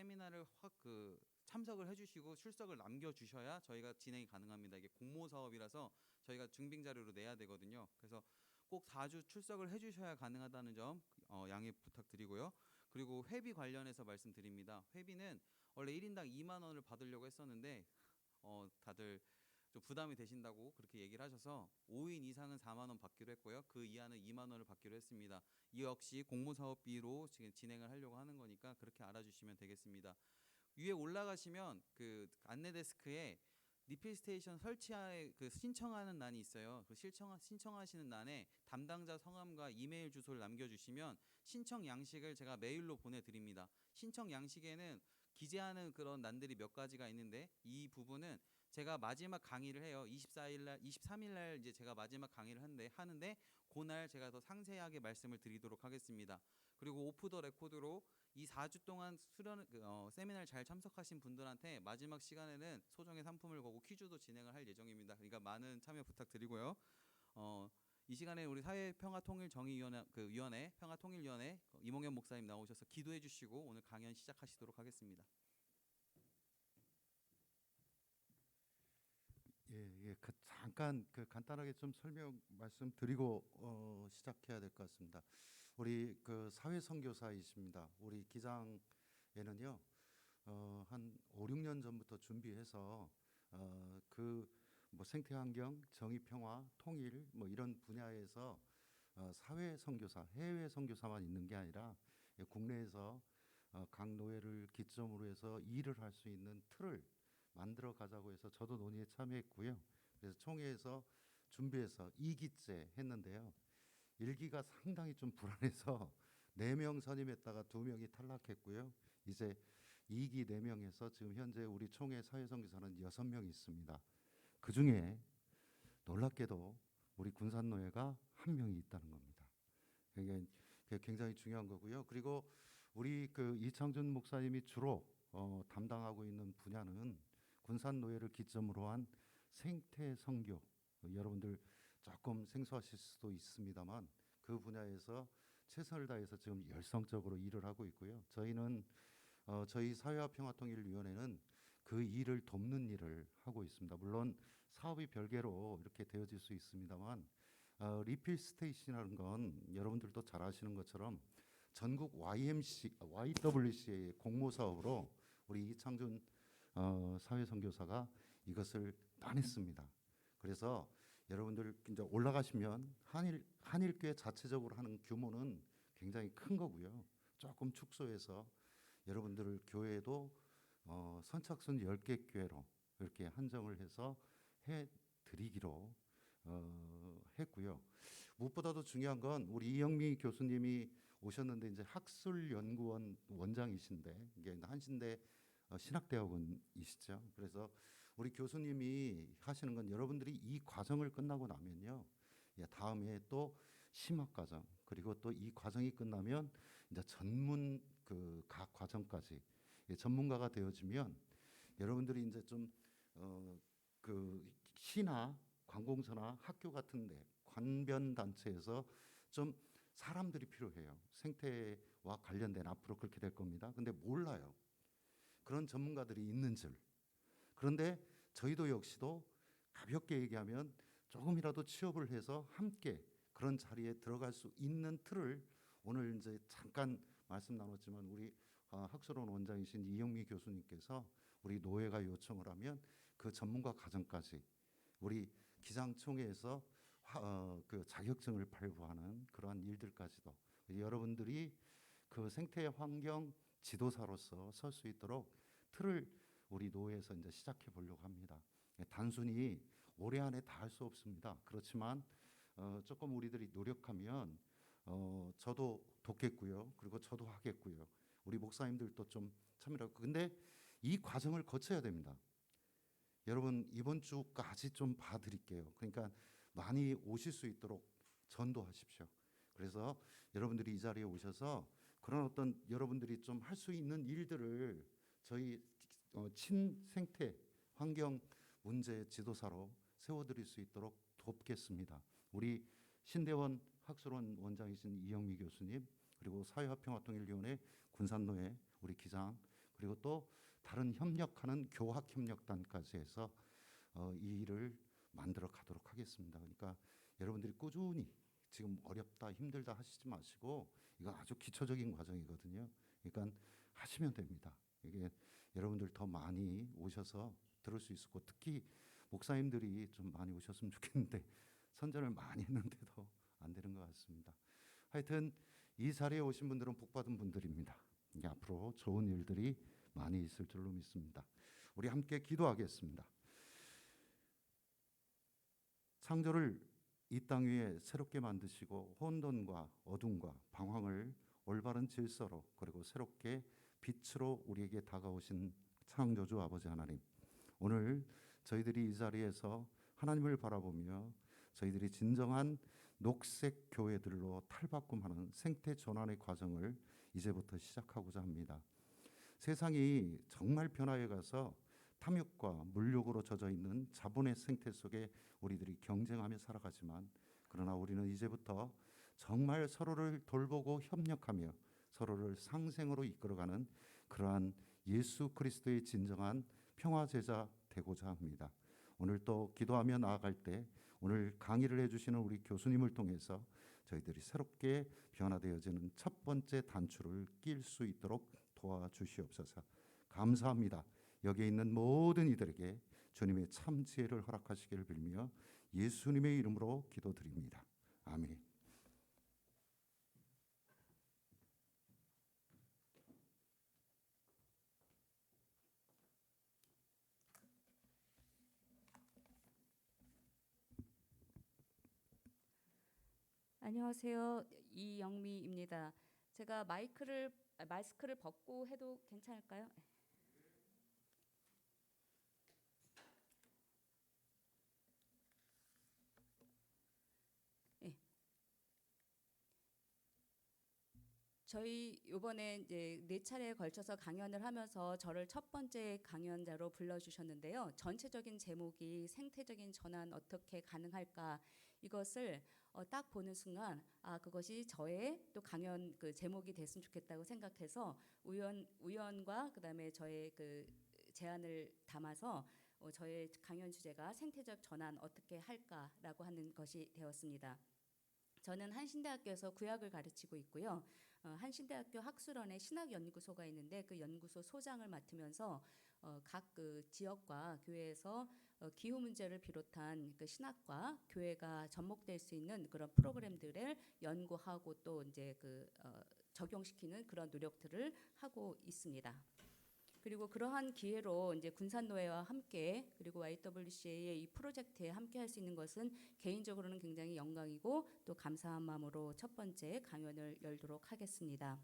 세미나를 확 참석을 해주시고 출석을 남겨주셔야 저희가 진행이 가능합니다. 이게 공모 사업이라서 저희가 증빙 자료로 내야 되거든요. 그래서 꼭 4주 출석을 해주셔야 가능하다는 점 양해 부탁드리고요. 그리고 회비 관련해서 말씀드립니다. 회비는 원래 1인당 2만 원을 받으려고 했었는데 다들 좀 부담이 되신다고 그렇게 얘기를 하셔서 5인 이상은 4만 원 받기로 했고요. 그 이하는 2만 원을 받기로 했습니다. 이 역시 공모사업비로 지금 진행을 하려고 하는 거니까 그렇게 알아주시면 되겠습니다. 위에 올라가시면 그 안내 데스크에 리필 스테이션 설치에 신청하는欄이 있어요. 그 신청하시는欄에 담당자 성함과 이메일 주소를 남겨주시면 신청 양식을 제가 메일로 보내드립니다. 신청 양식에는 기재하는 그런欄들이 몇 가지가 있는데 이 부분은 제가 마지막 강의를 해요. 23일 이제 제가 마지막 강의를 하는데 그날 제가 더 상세하게 말씀을 드리도록 하겠습니다. 그리고 오프 더 레코드로 이 4주 동안 세미나를 잘 참석하신 분들한테 마지막 시간에는 소정의 상품을 거고 퀴즈도 진행을 할 예정입니다. 그러니까 많은 참여 부탁드리고요. 이 시간에 우리 사회평화통일정의위원회 평화통일위원회 이몽현 목사님 나오셔서 기도해 주시고 오늘 강연 시작하시도록 하겠습니다. 잠깐 간단하게 좀 설명 말씀드리고 시작해야 될 것 같습니다. 우리 사회 선교사이십니다. 우리 기장에는요 한 5, 6년 전부터 준비해서 뭐 생태환경, 정의평화, 통일 뭐 이런 분야에서 사회 선교사, 해외 선교사만 있는 게 아니라 국내에서 각 노예를 기점으로 해서 일을 할 수 있는 틀을 만들어 가자고 해서 저도 논의에 참여했고요. 그래서 총회에서 준비해서 2기째 했는데요. 1기가 상당히 좀 불안해서 4명 선임했다가 2명이 탈락했고요. 이제 2기 4명에서 지금 현재 우리 총회 사회선교사는 6명이 있습니다. 그중에 놀랍게도 우리 군산노예가 1명이 있다는 겁니다. 그게 굉장히 중요한 거고요. 그리고 우리 이창준 목사님이 주로 담당하고 있는 분야는 군산 노예를 기점으로 한 생태 선교. 여러분들 조금 생소하실 수도 있습니다만 그 분야에서 최선을 다해서 지금 열성적으로 일을 하고 있고요. 저희는 저희 사회화평화통일위원회는 그 일을 돕는 일을 하고 있습니다. 물론 사업이 별개로 이렇게 되어질 수 있습니다만 리필 스테이션이라는 건 여러분들도 잘 아시는 것처럼 전국 YWCA의 공모 사업으로 우리 이창준 사회선교사가 이것을 따냈습니다. 그래서 여러분들 이제 올라가시면 한일교회 자체적으로 하는 규모는 굉장히 큰 거고요. 조금 축소해서 여러분들 교회도 선착순 10개 교회로 이렇게 한정을 해서 해드리기로 했고요. 무엇보다도 중요한 건 우리 이영미 교수님이 오셨는데 이제 학술연구원 원장이신데 이게 한신대 신학대학원이시죠. 그래서 우리 교수님이 하시는 건 여러분들이 이 과정을 끝나고 나면요, 다음에 또 심학과정 그리고 또 이 과정이 끝나면 이제 전문 각 과정까지 전문가가 되어지면 여러분들이 이제 좀 시나 관공서나 학교 같은데 관변 단체에서 좀 사람들이 필요해요. 생태와 관련된 앞으로 그렇게 될 겁니다. 근데 몰라요. 그런 전문가들이 있는 줄. 그런데 저희도 역시도 가볍게 얘기하면 조금이라도 취업을 해서 함께 그런 자리에 들어갈 수 있는 틀을 오늘 이제 잠깐 말씀 나눴지만 우리 학술원 원장이신 이영미 교수님께서 우리 노예가 요청을 하면 그 전문가 과정까지 우리 기장총회에서 그 자격증을 발부하는 그러한 일들까지도 여러분들이 그 생태 환경 지도사로서 설 수 있도록 틀을 우리 노회에서 이제 시작해 보려고 합니다. 단순히 올해 안에 다 할 수 없습니다. 그렇지만 조금 우리들이 노력하면 저도 돕겠고요. 그리고 저도 하겠고요. 우리 목사님들도 좀 참여하고. 근데 이 과정을 거쳐야 됩니다. 여러분 이번 주까지 좀 봐드릴게요. 그러니까 많이 오실 수 있도록 전도하십시오. 그래서 여러분들이 이 자리에 오셔서 그런 어떤 여러분들이 좀 할 수 있는 일들을 저희 친생태 환경 문제 지도사로 세워드릴 수 있도록 돕겠습니다. 우리 신대원 학술원 원장이신 이영미 교수님, 그리고 사회화평화통일위원회 군산노회 우리 기장, 그리고 그리고 또 다른 협력하는 교학협력단까지 해서 이 일을 만들어 가도록 하겠습니다. 그러니까 여러분들이 꾸준히 지금 어렵다 힘들다 하시지 마시고 이건 아주 기초적인 과정이거든요. 그러니까 하시면 됩니다. 이게 여러분들 더 많이 오셔서 들을 수 있었고 특히 목사님들이 좀 많이 오셨으면 좋겠는데 선전을 많이 했는데도 안 되는 것 같습니다. 하여튼 이 자리에 오신 분들은 복받은 분들입니다. 이게 앞으로 좋은 일들이 많이 있을 줄로 믿습니다. 우리 함께 기도하겠습니다. 창조를 이 땅 위에 새롭게 만드시고 혼돈과 어둠과 방황을 올바른 질서로 그리고 새롭게 빛으로 우리에게 다가오신 창조주 아버지 하나님, 오늘 저희들이 이 자리에서 하나님을 바라보며 저희들이 진정한 녹색 교회들로 탈바꿈하는 생태 전환의 과정을 이제부터 시작하고자 합니다. 세상이 정말 변화해 가서 탐욕과 물욕으로 젖어 있는 자본의 생태 속에 우리들이 경쟁하며 살아가지만 그러나 우리는 이제부터 정말 서로를 돌보고 협력하며 서로를 상생으로 이끌어가는 그러한 예수 그리스도의 진정한 평화 제자 되고자 합니다. 오늘 또 기도하며 나아갈 때 오늘 강의를 해주시는 우리 교수님을 통해서 저희들이 새롭게 변화되어지는 첫 번째 단추를 낄 수 있도록 도와주시옵소서. 감사합니다. 여기에 있는 모든 이들에게 주님의 참 지혜를 허락하시기를 빌며 예수님의 이름으로 기도드립니다. 아멘. 안녕하세요. 이영미입니다. 제가 마스크를 벗고 해도 괜찮을까요? 네. 저희 이번에 이제 4차례에 걸쳐서 강연을 하면서 저를 첫 번째 강연자로 불러주셨는데요. 전체적인 제목이 생태적인 전환 어떻게 가능할까, 이것을 딱 보는 순간 그것이 저의 또 강연 그 제목이 됐으면 좋겠다고 생각해서 우연과 그다음에 저의 그 제안을 담아서 저의 강연 주제가 생태적 전환 어떻게 할까라고 하는 것이 되었습니다. 저는 한신대학교에서 구약을 가르치고 있고요. 한신대학교 학술원에 신학연구소가 있는데 그 연구소 소장을 맡으면서 각 그 지역과 교회에서 기후 문제를 비롯한 그 신학과 교회가 접목될 수 있는 그런 프로그램들을 연구하고 또 이제 적용시키는 그런 노력들을 하고 있습니다. 그리고 그러한 기회로 이제 군산노회와 함께 그리고 YWCA의 이 프로젝트에 함께 할 수 있는 것은 개인적으로는 굉장히 영광이고 또 감사한 마음으로 첫 번째 강연을 열도록 하겠습니다.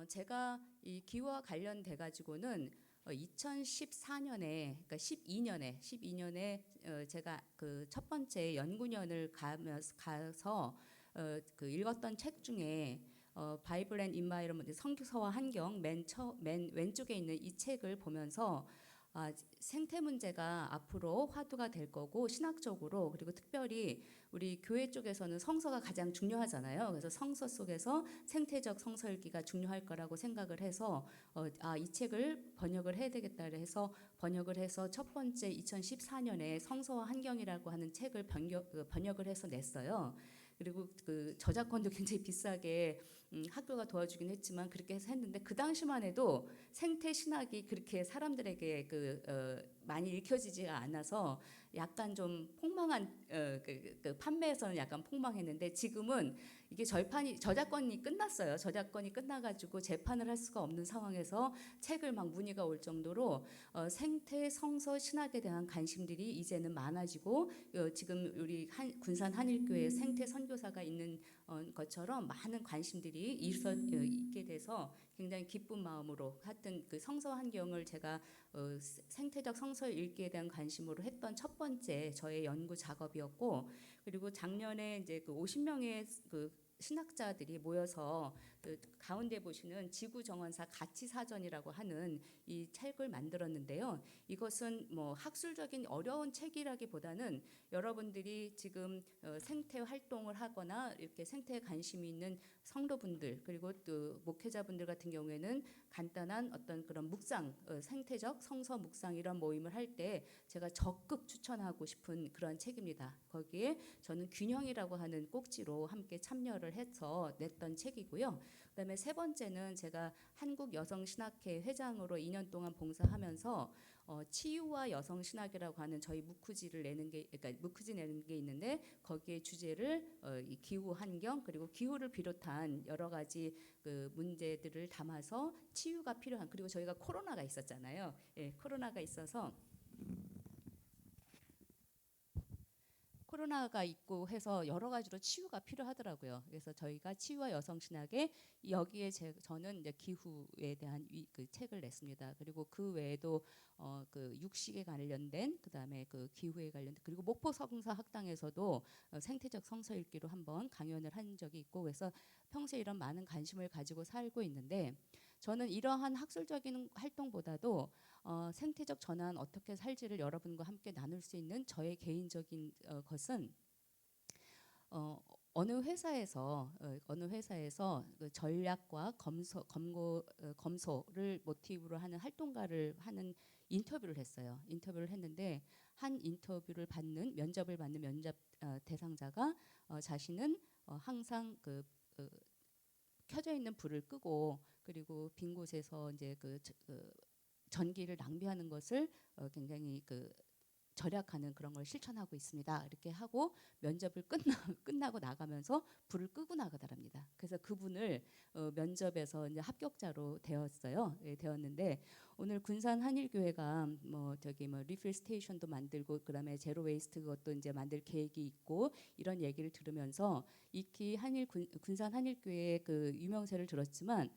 제가 이 기후와 관련돼 가지고는 2014년에 그러니까 12년에 제가 그 첫 번째 연구년을 가서 그 읽었던 책 중에 바이블 앤 인바이러먼트, 성서와 환경 맨 왼쪽에 있는 이 책을 보면서 생태 문제가 앞으로 화두가 될 거고 신학적으로 그리고 특별히 우리 교회 쪽에서는 성서가 가장 중요하잖아요. 그래서 성서 속에서 생태적 성서 읽기가 중요할 거라고 생각을 해서 이 책을 번역을 해야 되겠다 해서 번역을 해서 첫 번째 2014년에 성서와 환경이라고 하는 책을 번역을 해서 냈어요. 그리고 그 저작권도 굉장히 비싸게 학교가 도와주긴 했지만 그렇게 해서 했는데 그 당시만 해도 생태 신학이 그렇게 사람들에게 많이 읽혀지지가 않아서 약간 좀 폭망한 판매에서는 약간 폭망했는데 지금은 이게 저작권이 끝났어요. 저작권이 끝나가지고 재판을 할 수가 없는 상황에서 책을 막 문의가 올 정도로 생태 성서 신학에 대한 관심들이 이제는 많아지고 지금 우리 군산 한일교회 생태 선교사가 있는 것처럼 많은 관심들이 있게 돼서 굉장히 기쁜 마음으로 하여튼 그 성서 환경을 제가 생태적 성서 읽기에 대한 관심으로 했던 첫 번째 저의 연구 작업이었고 그리고 작년에 이제 그 50명의 그 신학자들이 모여서 가운데 보시는 지구정원사 가치사전이라고 하는 이 책을 만들었는데요. 이것은 뭐 학술적인 어려운 책이라기보다는 여러분들이 지금 생태 활동을 하거나 이렇게 생태에 관심이 있는 성도분들 그리고 또 목회자분들 같은 경우에는 간단한 어떤 그런 묵상, 생태적 성서 묵상 이런 모임을 할 때 제가 적극 추천하고 싶은 그런 책입니다. 거기에 저는 균형이라고 하는 꼭지로 함께 참여를 해서 냈던 책이고요. 그다음에 세 번째는 제가 한국여성신학회 회장으로 2년 동안 봉사하면서 치유와 여성신학이라고 하는 저희 무크지를 내는 게, 그러니까 무크지 내는 게 있는데 거기에 주제를 이 기후 환경 그리고 기후를 비롯한 여러 가지 그 문제들을 담아서 치유가 필요한, 그리고 저희가 코로나가 있었잖아요. 예, 코로나가 있어서 코로나가 있고 해서 여러 가지로 치유가 필요하더라고요. 그래서 저희가 치유와 여성신학에 여기에 저는 이제 기후에 대한 그 책을 냈습니다. 그리고 그 외에도 그 육식에 관련된 그다음에 그 기후에 관련된, 그리고 목포 성서 학당에서도 생태적 성서 읽기로 한번 강연을 한 적이 있고, 그래서 평소에 이런 많은 관심을 가지고 살고 있는데, 저는 이러한 학술적인 활동보다도 생태적 전환 어떻게 살지를 여러분과 함께 나눌 수 있는 저의 개인적인 것은 어느 회사에서 그 전략과 검소를 모티브로 하는 활동가를 하는 인터뷰를 했어요. 인터뷰를 했는데 한 인터뷰를 받는 면접 대상자가 자신은 항상 켜져 있는 불을 끄고 그리고 빈 곳에서 이제 그 전기를 낭비하는 것을 굉장히 절약하는 그런 걸 실천하고 있습니다. 이렇게 하고 면접을 끝나고 나가면서 불을 끄고 나가더랍니다. 그래서 그분을 면접에서 이제 합격자로 되었어요. 예, 되었는데 오늘 군산 한일교회가 뭐 리필 스테이션도 만들고 그다음에 제로 웨이스트 그것도 이제 만들 계획이 있고 이런 얘기를 들으면서 익히 군산 한일교회의 그 유명세를 들었지만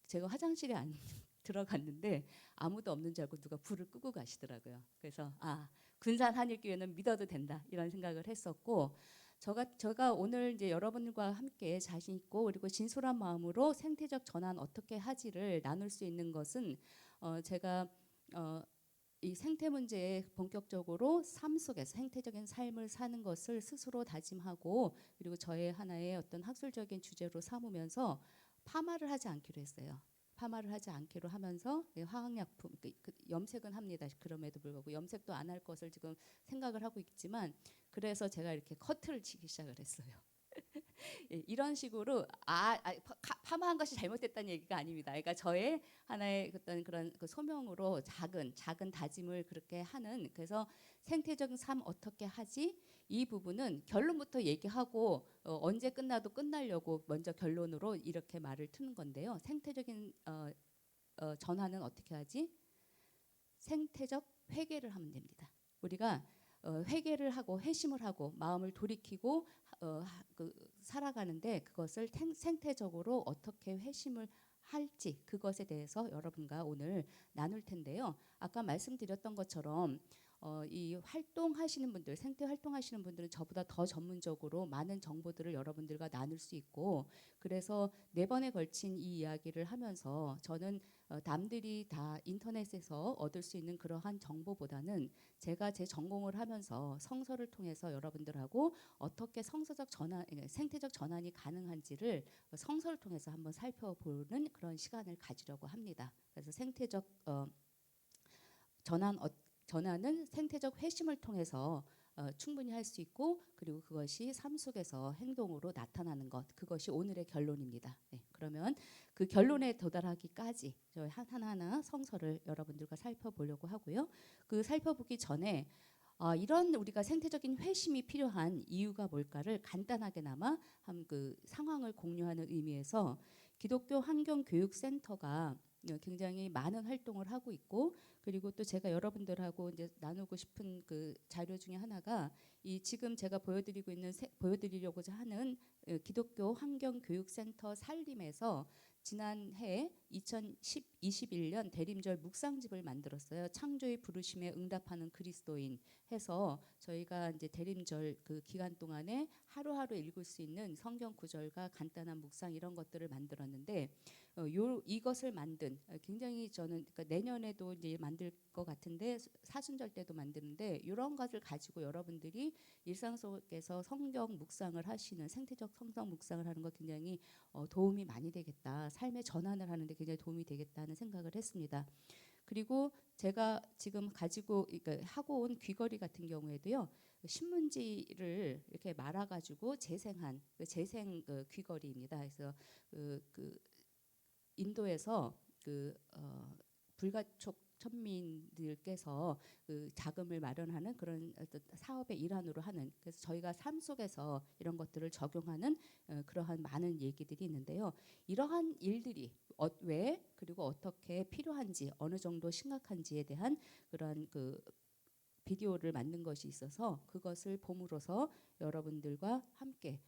제가 화장실에 안 들어갔는데 아무도 없는 줄 알고 누가 불을 끄고 가시더라고요. 그래서 군산 한일교회는 믿어도 된다 이런 생각을 했었고, 제가 오늘 이제 여러분과 함께 자신 있고 그리고 진솔한 마음으로 생태적 전환 어떻게 하지를 나눌 수 있는 것은 제가 이 생태 문제에 본격적으로 삶 속에서 생태적인 삶을 사는 것을 스스로 다짐하고 그리고 저의 하나의 어떤 학술적인 주제로 삼으면서 파마를 하지 않기로 했어요. 파마를 하지 않기로 하면서 화학약품, 염색은 합니다. 그럼에도 불구하고 염색도 안 할 것을 지금 생각을 하고 있지만, 그래서 제가 이렇게 커트를 치기 시작을 했어요. 예, 이런 식으로 파마한 것이 잘못됐다는 얘기가 아닙니다. 그러니까 저의 하나의 어떤 그런 소명으로 작은 다짐을 그렇게 하는, 그래서 생태적인 삶 어떻게 하지? 이 부분은 결론부터 얘기하고 언제 끝나도 끝나려고 먼저 결론으로 이렇게 말을 트는 건데요. 생태적인 전환은 어떻게 하지? 생태적 회개를 하면 됩니다. 우리가 회개를 하고 회심을 하고 마음을 돌이키고 살아가는데 그것을 생태적으로 어떻게 회심을 할지 그것에 대해서 여러분과 오늘 나눌 텐데요. 아까 말씀드렸던 것처럼 이 활동하시는 분들, 생태 활동하시는 분들은 저보다 더 전문적으로 많은 정보들을 여러분들과 나눌 수 있고, 그래서 4번에 걸친 이 이야기를 하면서 저는 남들이 다 인터넷에서 얻을 수 있는 그러한 정보보다는 제가 제 전공을 하면서 성서를 통해서 여러분들하고 어떻게 생태적 전환이 가능한지를 성서를 통해서 한번 살펴보는 그런 시간을 가지려고 합니다. 그래서 생태적 전환은 생태적 회심을 통해서 충분히 할 수 있고, 그리고 그것이 삶 속에서 행동으로 나타나는 것, 그것이 오늘의 결론입니다. 네, 그러면 그 결론에 도달하기까지 저희 하나하나 성서를 여러분들과 살펴보려고 하고요. 그 살펴보기 전에 이런 우리가 생태적인 회심이 필요한 이유가 뭘까를 간단하게나마 그 상황을 공유하는 의미에서 기독교 환경교육센터가 굉장히 많은 활동을 하고 있고, 그리고 또 제가 여러분들하고 이제 나누고 싶은 그 자료 중에 하나가 이 지금 제가 보여드리려고자 하는 기독교 환경교육센터 살림에서 지난해 2021년 대림절 묵상집을 만들었어요. 창조의 부르심에 응답하는 그리스도인 해서 저희가 이제 대림절 그 기간 동안에 하루하루 읽을 수 있는 성경 구절과 간단한 묵상 이런 것들을 만들었는데 이것을 만든 굉장히 저는 그러니까 내년에도 이제 만들 것 같은데 사순절 때도 만드는데 이런 것을 가지고 여러분들이 일상 속에서 성경 묵상을 하시는 생태적 성경 묵상을 하는 거 굉장히 도움이 많이 되겠다. 삶의 전환을 하는데 굉장히 도움이 되겠다는 생각을 했습니다. 그리고 제가 지금 가지고 그러니까 하고 온 귀걸이 같은 경우에도요. 신문지를 이렇게 말아가지고 재생한 재생 귀걸이입니다. 그래서 그 인도에서 불가촉 천민들께서 그 자금을 마련하는 그런 어떤 사업의 일환으로 하는 그래서 저희가 삶 속에서 이런 것들을 적용하는 그러한 많은 얘기들이 있는데요. 이러한 일들이 왜 그리고 어떻게 필요한지 어느 정도 심각한지에 대한 그러한 그 비디오를 만든 것이 있어서 그것을 봄으로서 여러분들과 함께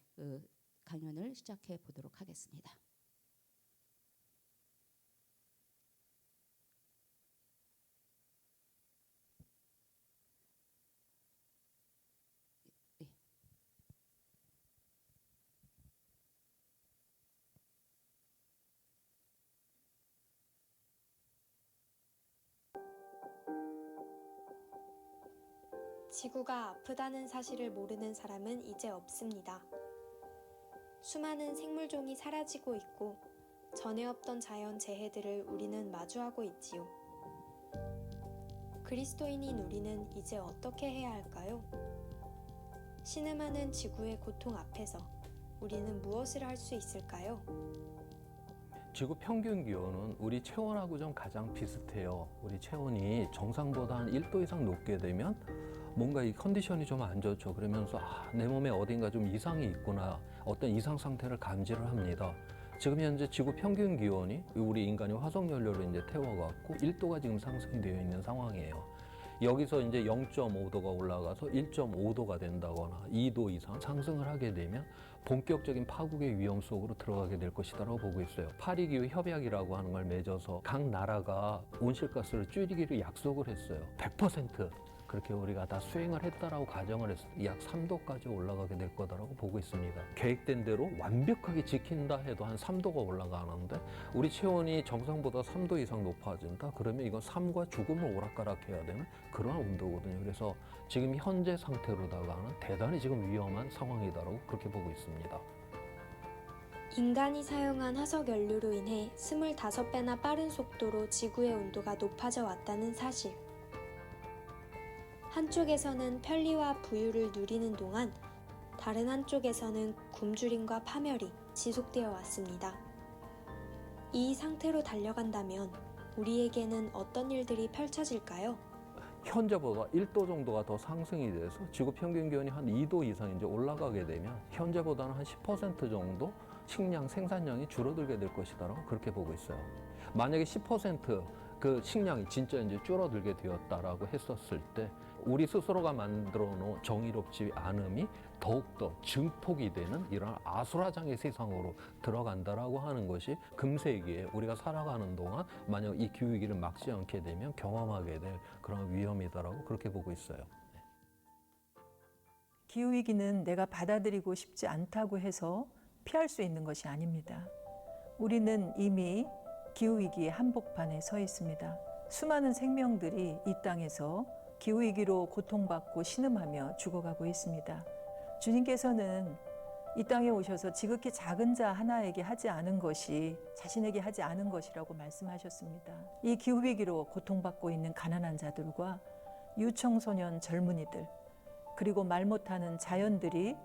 강연을 시작해 보도록 하겠습니다. 지구가 아프다는 사실을 모르는 사람은 이제 없습니다. 수많은 생물종이 사라지고 있고 전에 없던 자연 재해들을 우리는 마주하고 있지요. 그리스도인인 우리는 이제 어떻게 해야 할까요? 신음하는 지구의 고통 앞에서 우리는 무엇을 할 수 있을까요? 지구 평균 기온은 우리 체온하고 좀 가장 비슷해요. 우리 체온이 정상보다 한 1도 이상 높게 되면 뭔가 이 컨디션이 좀 안 좋죠. 그러면서 내 몸에 어딘가 좀 이상이 있구나. 어떤 이상 상태를 감지를 합니다. 지금 현재 지구 평균 기온이 우리 인간이 화석 연료로 이제 태워갖고 1도가 지금 상승이 되어 있는 상황이에요. 여기서 이제 0.5도가 올라가서 1.5도가 된다거나 2도 이상 상승을 하게 되면 본격적인 파국의 위험 속으로 들어가게 될 것이라고 보고 있어요. 파리기후 협약이라고 하는 걸 맺어서 각 나라가 온실가스를 줄이기로 약속을 했어요. 100% 그렇게 우리가 다 수행을 했다라고 가정을 해서 약 3도까지 올라가게 될 거다라고 보고 있습니다. 계획된 대로 완벽하게 지킨다 해도 한 3도가 올라가는데 우리 체온이 정상보다 3도 이상 높아진다? 그러면 이건 삶과 죽음을 오락가락해야 되는 그런 온도거든요. 그래서 지금 현재 상태로다가는 대단히 지금 위험한 상황이다라고 그렇게 보고 있습니다. 인간이 사용한 화석 연료로 인해 25배나 빠른 속도로 지구의 온도가 높아져 왔다는 사실. 한쪽에서는 편리와 부유를 누리는 동안 다른 한쪽에서는 굶주림과 파멸이 지속되어 왔습니다. 이 상태로 달려간다면 우리에게는 어떤 일들이 펼쳐질까요? 현재보다 1도 정도가 더 상승이 돼서 지구 평균 기온이 한 2도 이상 이제 올라가게 되면 현재보다는 한 10% 정도 식량 생산량이 줄어들게 될 것이다라고 그렇게 보고 있어요. 만약에 10% 그 식량이 진짜 이제 줄어들게 되었다라고 했었을 때 우리 스스로가 만들어 놓은 정의롭지 않음이 더욱더 증폭이 되는 이런 아수라장의 세상으로 들어간다라고 하는 것이 금세기에 우리가 살아가는 동안 만약 이 기후위기를 막지 않게 되면 경험하게 될 그런 위험이다라고 그렇게 보고 있어요. 기후위기는 내가 받아들이고 싶지 않다고 해서 피할 수 있는 것이 아닙니다. 우리는 이미 기후위기의 한복판에 서 있습니다. 수많은 생명들이 이 땅에서 기후위기로 고통받고 신음하며 죽어가고 있습니다. 주님께서는 이 땅에 오셔서 지극히 작은 자 하나에게 하지 않은 것이 자신에게 하지 않은 것이라고 말씀하셨습니다. 이 기후위기로 고통받고 있는 가난한 자들과 유청소년 젊은이들 그리고 말 못하는 자연들이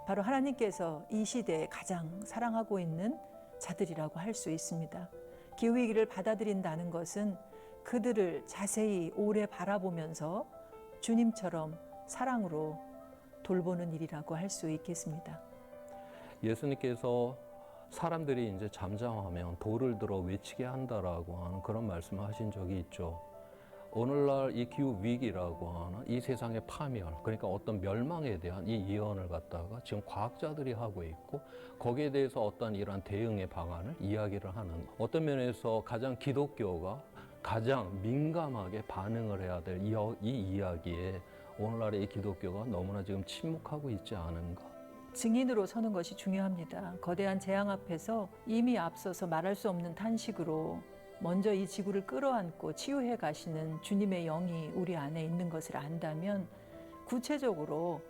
바로 하나님께서 이 시대에 가장 사랑하고 있는 자들이라고 할 수 있습니다. 기후위기를 받아들인다는 것은 그들을 자세히 오래 바라보면서 주님처럼 사랑으로 돌보는 일이라고 할 수 있겠습니다. 예수님께서 사람들이 이제 잠잠하면 돌을 들어 외치게 한다라고 하는 그런 말씀을 하신 적이 있죠. 오늘날 이 기후 위기라고 하는 이 세상의 파멸, 그러니까 어떤 멸망에 대한 이 예언을 갖다가 지금 과학자들이 하고 있고 거기에 대해서 어떤 이러한 대응의 방안을 이야기를 하는, 어떤 면에서 가장 기독교가 가장 민감하게 반응을 해야 될 이 이야기에 오늘날의 이 기독교가 너무나 지금 침묵하고 있지 않은가. 증인으로 서는 것이 중요합니다. 거대한 재앙 앞에서 이미 앞서서 말할 수 없는 탄식으로 먼저 이 지구를 끌어안고 치유해 가시는 주님의 영이 우리 안에 있는 것을 안다면 구체적으로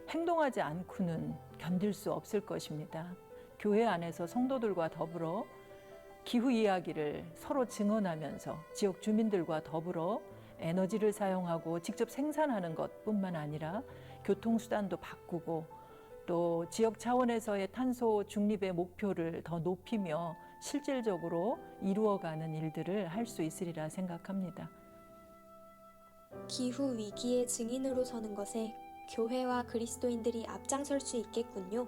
행동하지 않고는 견딜 수 없을 것입니다. 교회 안에서 성도들과 더불어 기후 이야기를 서로 증언하면서 지역 주민들과 더불어 에너지를 사용하고 직접 생산하는 것뿐만 아니라 교통수단도 바꾸고 또 지역 차원에서의 탄소 중립의 목표를 더 높이며 실질적으로 이루어가는 일들을 할 수 있으리라 생각합니다. 기후 위기의 증인으로 서는 것에 교회와 그리스도인들이 앞장설 수 있겠군요.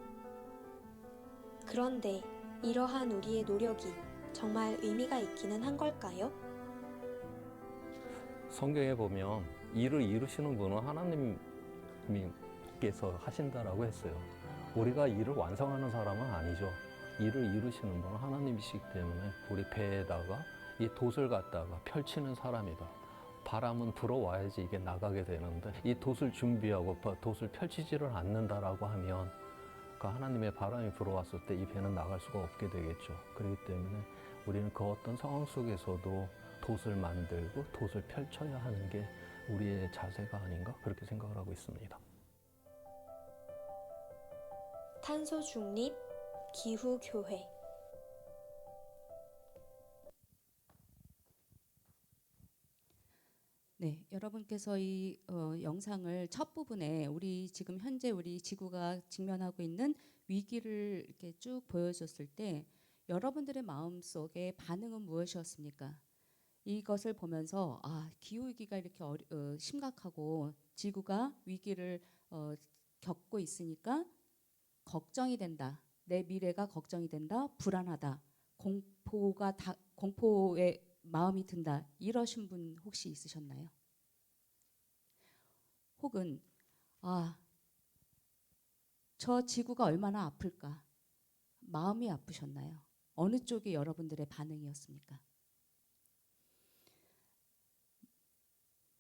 그런데 이러한 우리의 노력이 정말 의미가 있기는 한 걸까요? 성경에 보면 일을 이루시는 분은 하나님께서 하신다라고 했어요. 우리가 일을 완성하는 사람은 아니죠. 일을 이루시는 분은 하나님이시기 때문에 우리 배에다가 이 돛을 갖다가 펼치는 사람이다. 바람은 불어와야지 이게 나가게 되는데 이 돛을 준비하고 돛을 펼치지를 않는다라고 하면 그 하나님의 바람이 불어왔을 때 이 배는 나갈 수가 없게 되겠죠. 그렇기 때문에 우리는 그 어떤 상황 속에서도 돛을 만들고 돛을 펼쳐야 하는 게 우리의 자세가 아닌가 그렇게 생각을 하고 있습니다. 탄소 중립, 기후 교회. 네, 여러분께서 이 영상을 첫 부분에 우리 지금 현재 우리 지구가 직면하고 있는 위기를 이렇게 쭉 보여줬을 때 여러분들의 마음속에 반응은 무엇이었습니까? 이것을 보면서 기후 위기가 이렇게 심각하고 지구가 위기를 겪고 있으니까 걱정이 된다. 내 미래가 걱정이 된다. 불안하다. 공포의 마음이 든다. 이러신 분 혹시 있으셨나요? 혹은 저 지구가 얼마나 아플까? 마음이 아프셨나요? 어느 쪽이 여러분들의 반응이었습니까?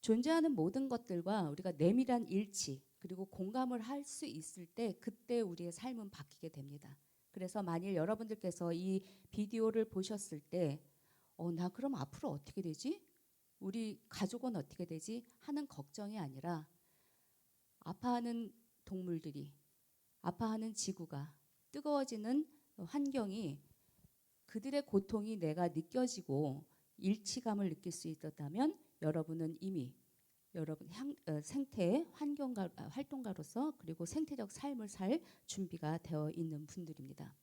존재하는 모든 것들과 우리가 내밀한 일치 그리고 공감을 할 수 있을 때 그때 우리의 삶은 바뀌게 됩니다. 그래서 만일 여러분들께서 이 비디오를 보셨을 때 나 그럼 앞으로 어떻게 되지? 우리 가족은 어떻게 되지? 하는 걱정이 아니라 아파하는 동물들이, 아파하는 지구가, 뜨거워지는 환경이 그들의 고통이 내가 느껴지고 일치감을 느낄 수 있었다면 여러분은 이미 여러분 생태 활동가로서 그리고 생태적 삶을 살 준비가 되어 있는 분들입니다.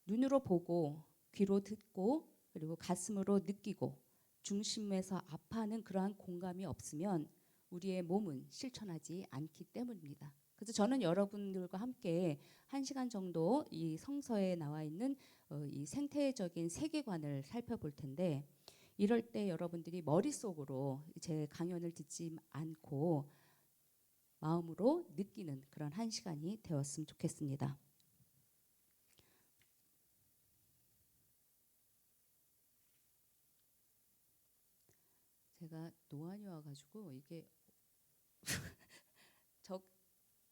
눈으로 보고 귀로 듣고 그리고 가슴으로 느끼고 중심에서 아파하는 그러한 공감이 없으면 우리의 몸은 실천하지 않기 때문입니다. 그래서 저는 여러분들과 함께 1시간 정도 이 성서에 나와 있는 이 생태적인 세계관을 살펴볼 텐데 이럴 때 여러분들이 머릿속으로 제 강연을 듣지 않고 마음으로 느끼는 그런 1시간이 되었으면 좋겠습니다. 제가 노안이 와가지고 이게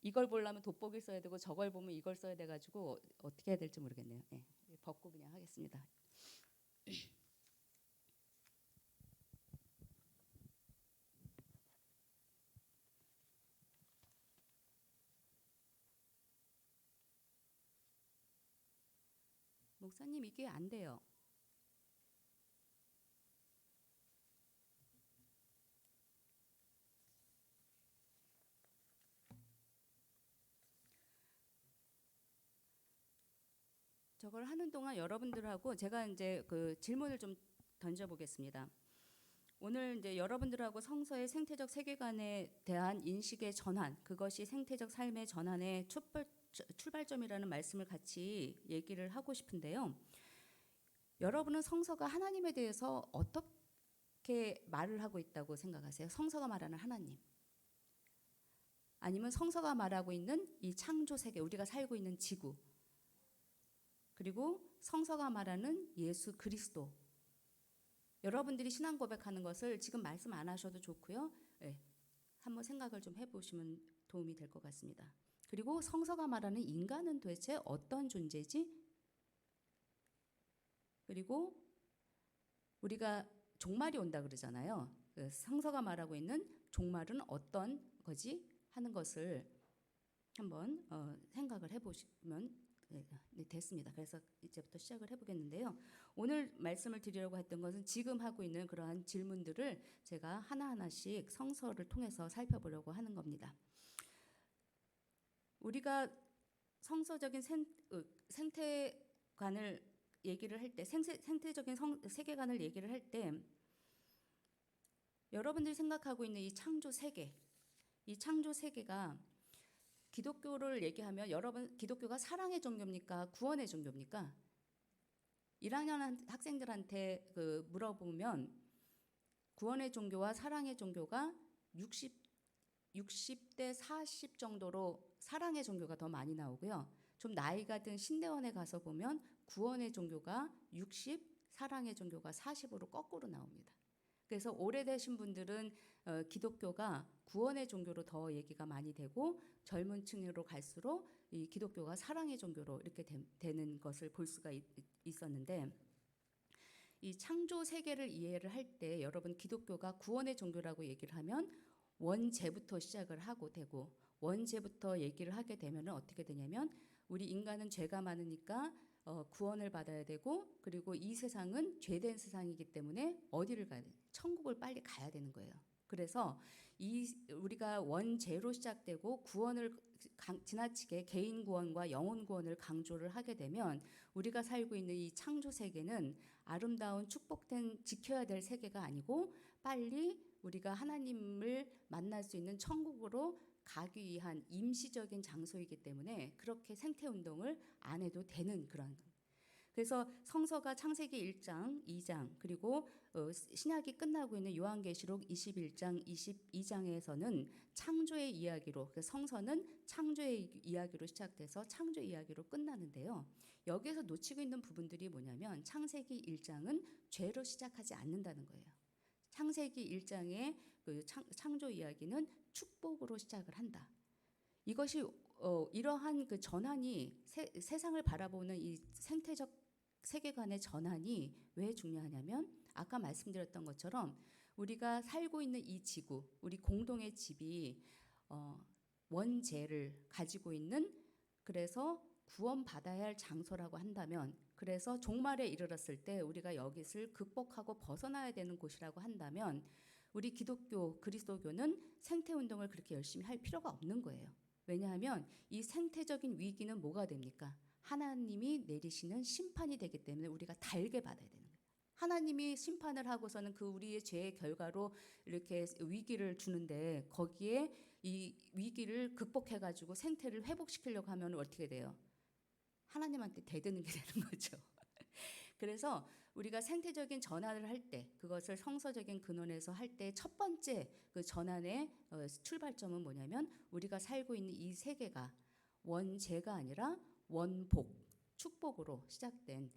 이걸 보려면 돋보기를 써야 되고 저걸 보면 이걸 써야 돼가지고 어떻게 해야 될지 모르겠네요. 네, 벗고 그냥 하겠습니다. 목사님 이게 안 돼요. 저걸 하는 동안 여러분들하고 제가 이제 그 질문을 좀 던져보겠습니다. 오늘 이제 여러분들하고 성서의 생태적 세계관에 대한 인식의 전환, 그것이 생태적 삶의 전환의 출발점이라는 말씀을 같이 얘기를 하고 싶은데요. 여러분은 성서가 하나님에 대해서 어떻게 말을 하고 있다고 생각하세요? 성서가 말하는 하나님, 아니면 성서가 말하고 있는 이 창조 세계, 우리가 살고 있는 지구, 그리고 성서가 말하는 예수 그리스도. 여러분들이 신앙 고백하는 것을 지금 말씀 안 하셔도 좋고요. 네, 한번 생각을 좀 해보시면 도움이 될 것 같습니다. 그리고 성서가 말하는 인간은 도대체 어떤 존재지? 그리고 우리가 종말이 온다 그러잖아요. 그 성서가 말하고 있는 종말은 어떤 거지? 하는 것을 한번 생각을 해보시면 됐습니다. 그래서 이제부터 시작을 해보겠는데요. 오늘 말씀을 드리려고 했던 것은 지금 하고 있는 그러한 질문들을 제가 하나하나씩 성서를 통해서 살펴보려고 하는 겁니다. 우리가 성서적인 생태관을 얘기를 할 때, 생태적인 세계관을 얘기를 할 때, 여러분들이 생각하고 있는 이 창조 세계, 이 창조 세계가 기독교를 얘기하면 여러분 기독교가 사랑의 종교입니까? 구원의 종교입니까? 1학년 학생들한테 물어보면 구원의 종교와 사랑의 종교가 60대 40 정도로 사랑의 종교가 더 많이 나오고요. 좀 나이가 든 신대원에 가서 보면 구원의 종교가 60, 사랑의 종교가 40으로 거꾸로 나옵니다. 그래서 오래되신 분들은 기독교가 구원의 종교로 더 얘기가 많이 되고, 젊은 층으로 갈수록 이 기독교가 사랑의 종교로 이렇게 되는 것을 볼 수가 있었는데, 이 창조 세계를 이해를 할 때 여러분 기독교가 구원의 종교라고 얘기를 하면 원죄부터 시작을 하고 되고, 원죄부터 얘기를 하게 되면 어떻게 되냐면 우리 인간은 죄가 많으니까 구원을 받아야 되고, 그리고 이 세상은 죄된 세상이기 때문에 어디를 가야 돼? 천국을 빨리 가야 되는 거예요. 그래서 우리가 원죄로 시작되고 구원을 지나치게 개인 구원과 영혼 구원을 강조를 하게 되면 우리가 살고 있는 이 창조 세계는 아름다운 축복된 지켜야 될 세계가 아니고 빨리 우리가 하나님을 만날 수 있는 천국으로 가기 위한 임시적인 장소이기 때문에 그렇게 생태 운동을 안 해도 되는 그런. 그래서 성서가 창세기 1장, 2장, 그리고 신약이 끝나고 있는 요한계시록 21장, 22장에서는 창조의 이야기로, 성서는 창조의 이야기로 시작돼서 창조 이야기로 끝나는데요. 여기에서 놓치고 있는 부분들이 뭐냐면 창세기 1장은 죄로 시작하지 않는다는 거예요. 창세기 1장의 그 창조 이야기는 축복으로 시작을 한다. 이것이 이러한 그 전환이 세상을 바라보는 이 생태적 세계관의 전환이 왜 중요하냐면 아까 말씀드렸던 것처럼 우리가 살고 있는 이 지구, 우리 공동의 집이 원죄를 가지고 있는, 그래서 구원받아야 할 장소라고 한다면, 그래서 종말에 이르렀을 때 우리가 여기를 극복하고 벗어나야 되는 곳이라고 한다면 우리 기독교, 그리스도교는 생태운동을 그렇게 열심히 할 필요가 없는 거예요. 왜냐하면 이 생태적인 위기는 뭐가 됩니까? 하나님이 내리시는 심판이 되기 때문에 우리가 달게 받아야 되는 거예요. 하나님이 심판을 하고서는 그 우리의 죄의 결과로 이렇게 위기를 주는데 거기에 이 위기를 극복해가지고 생태를 회복시키려고 하면 어떻게 돼요? 하나님한테 대드는 게 되는 거죠. 그래서 우리가 생태적인 전환을 할 때, 그것을 성서적인 근원에서 할 때 첫 번째 그 전환의 출발점은 뭐냐면 우리가 살고 있는 이 세계가 원죄가 아니라 원복, 축복으로 시작된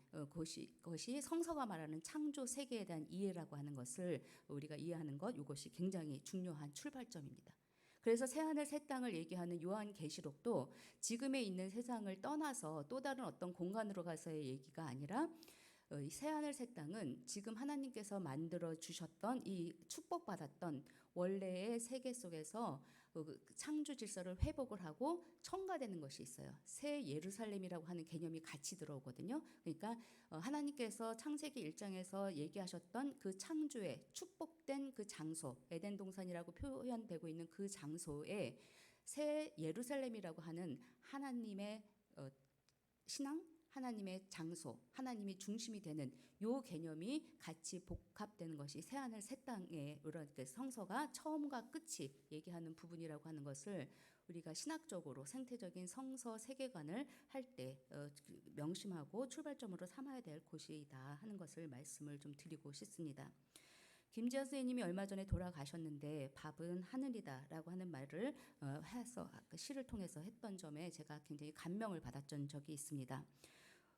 것이 성서가 말하는 창조 세계에 대한 이해라고 하는 것을 우리가 이해하는 것, 이것이 굉장히 중요한 출발점입니다. 그래서 새하늘 새 땅을 얘기하는 요한계시록도 지금에 있는 세상을 떠나서 또 다른 어떤 공간으로 가서의 얘기가 아니라 이 새하늘 새 땅은 지금 하나님께서 만들어 주셨던 이 축복받았던 원래의 세계 속에서 창조 질서를 회복을 하고 첨가되는 것이 있어요. 새 예루살렘이라고 하는 개념이 같이 들어오거든요. 그러니까 하나님께서 창세기 1장에서 얘기하셨던 그 창조의 축복된 그 장소, 에덴 동산이라고 표현되고 있는 그 장소에 새 예루살렘이라고 하는 하나님의 신앙, 하나님의 장소, 하나님이 중심이 되는 요 개념이 같이 복합되는 것이 새하늘 새 땅의 이렇게 성서가 처음과 끝이 얘기하는 부분이라고 하는 것을 우리가 신학적으로 생태적인 성서 세계관을 할 때 명심하고 출발점으로 삼아야 될 곳이다 하는 것을 말씀을 좀 드리고 싶습니다. 김지현 선생님이 얼마 전에 돌아가셨는데 밥은 하늘이다라고 하는 말을 해서 그 시를 통해서 했던 점에 제가 굉장히 감명을 받았던 적이 있습니다.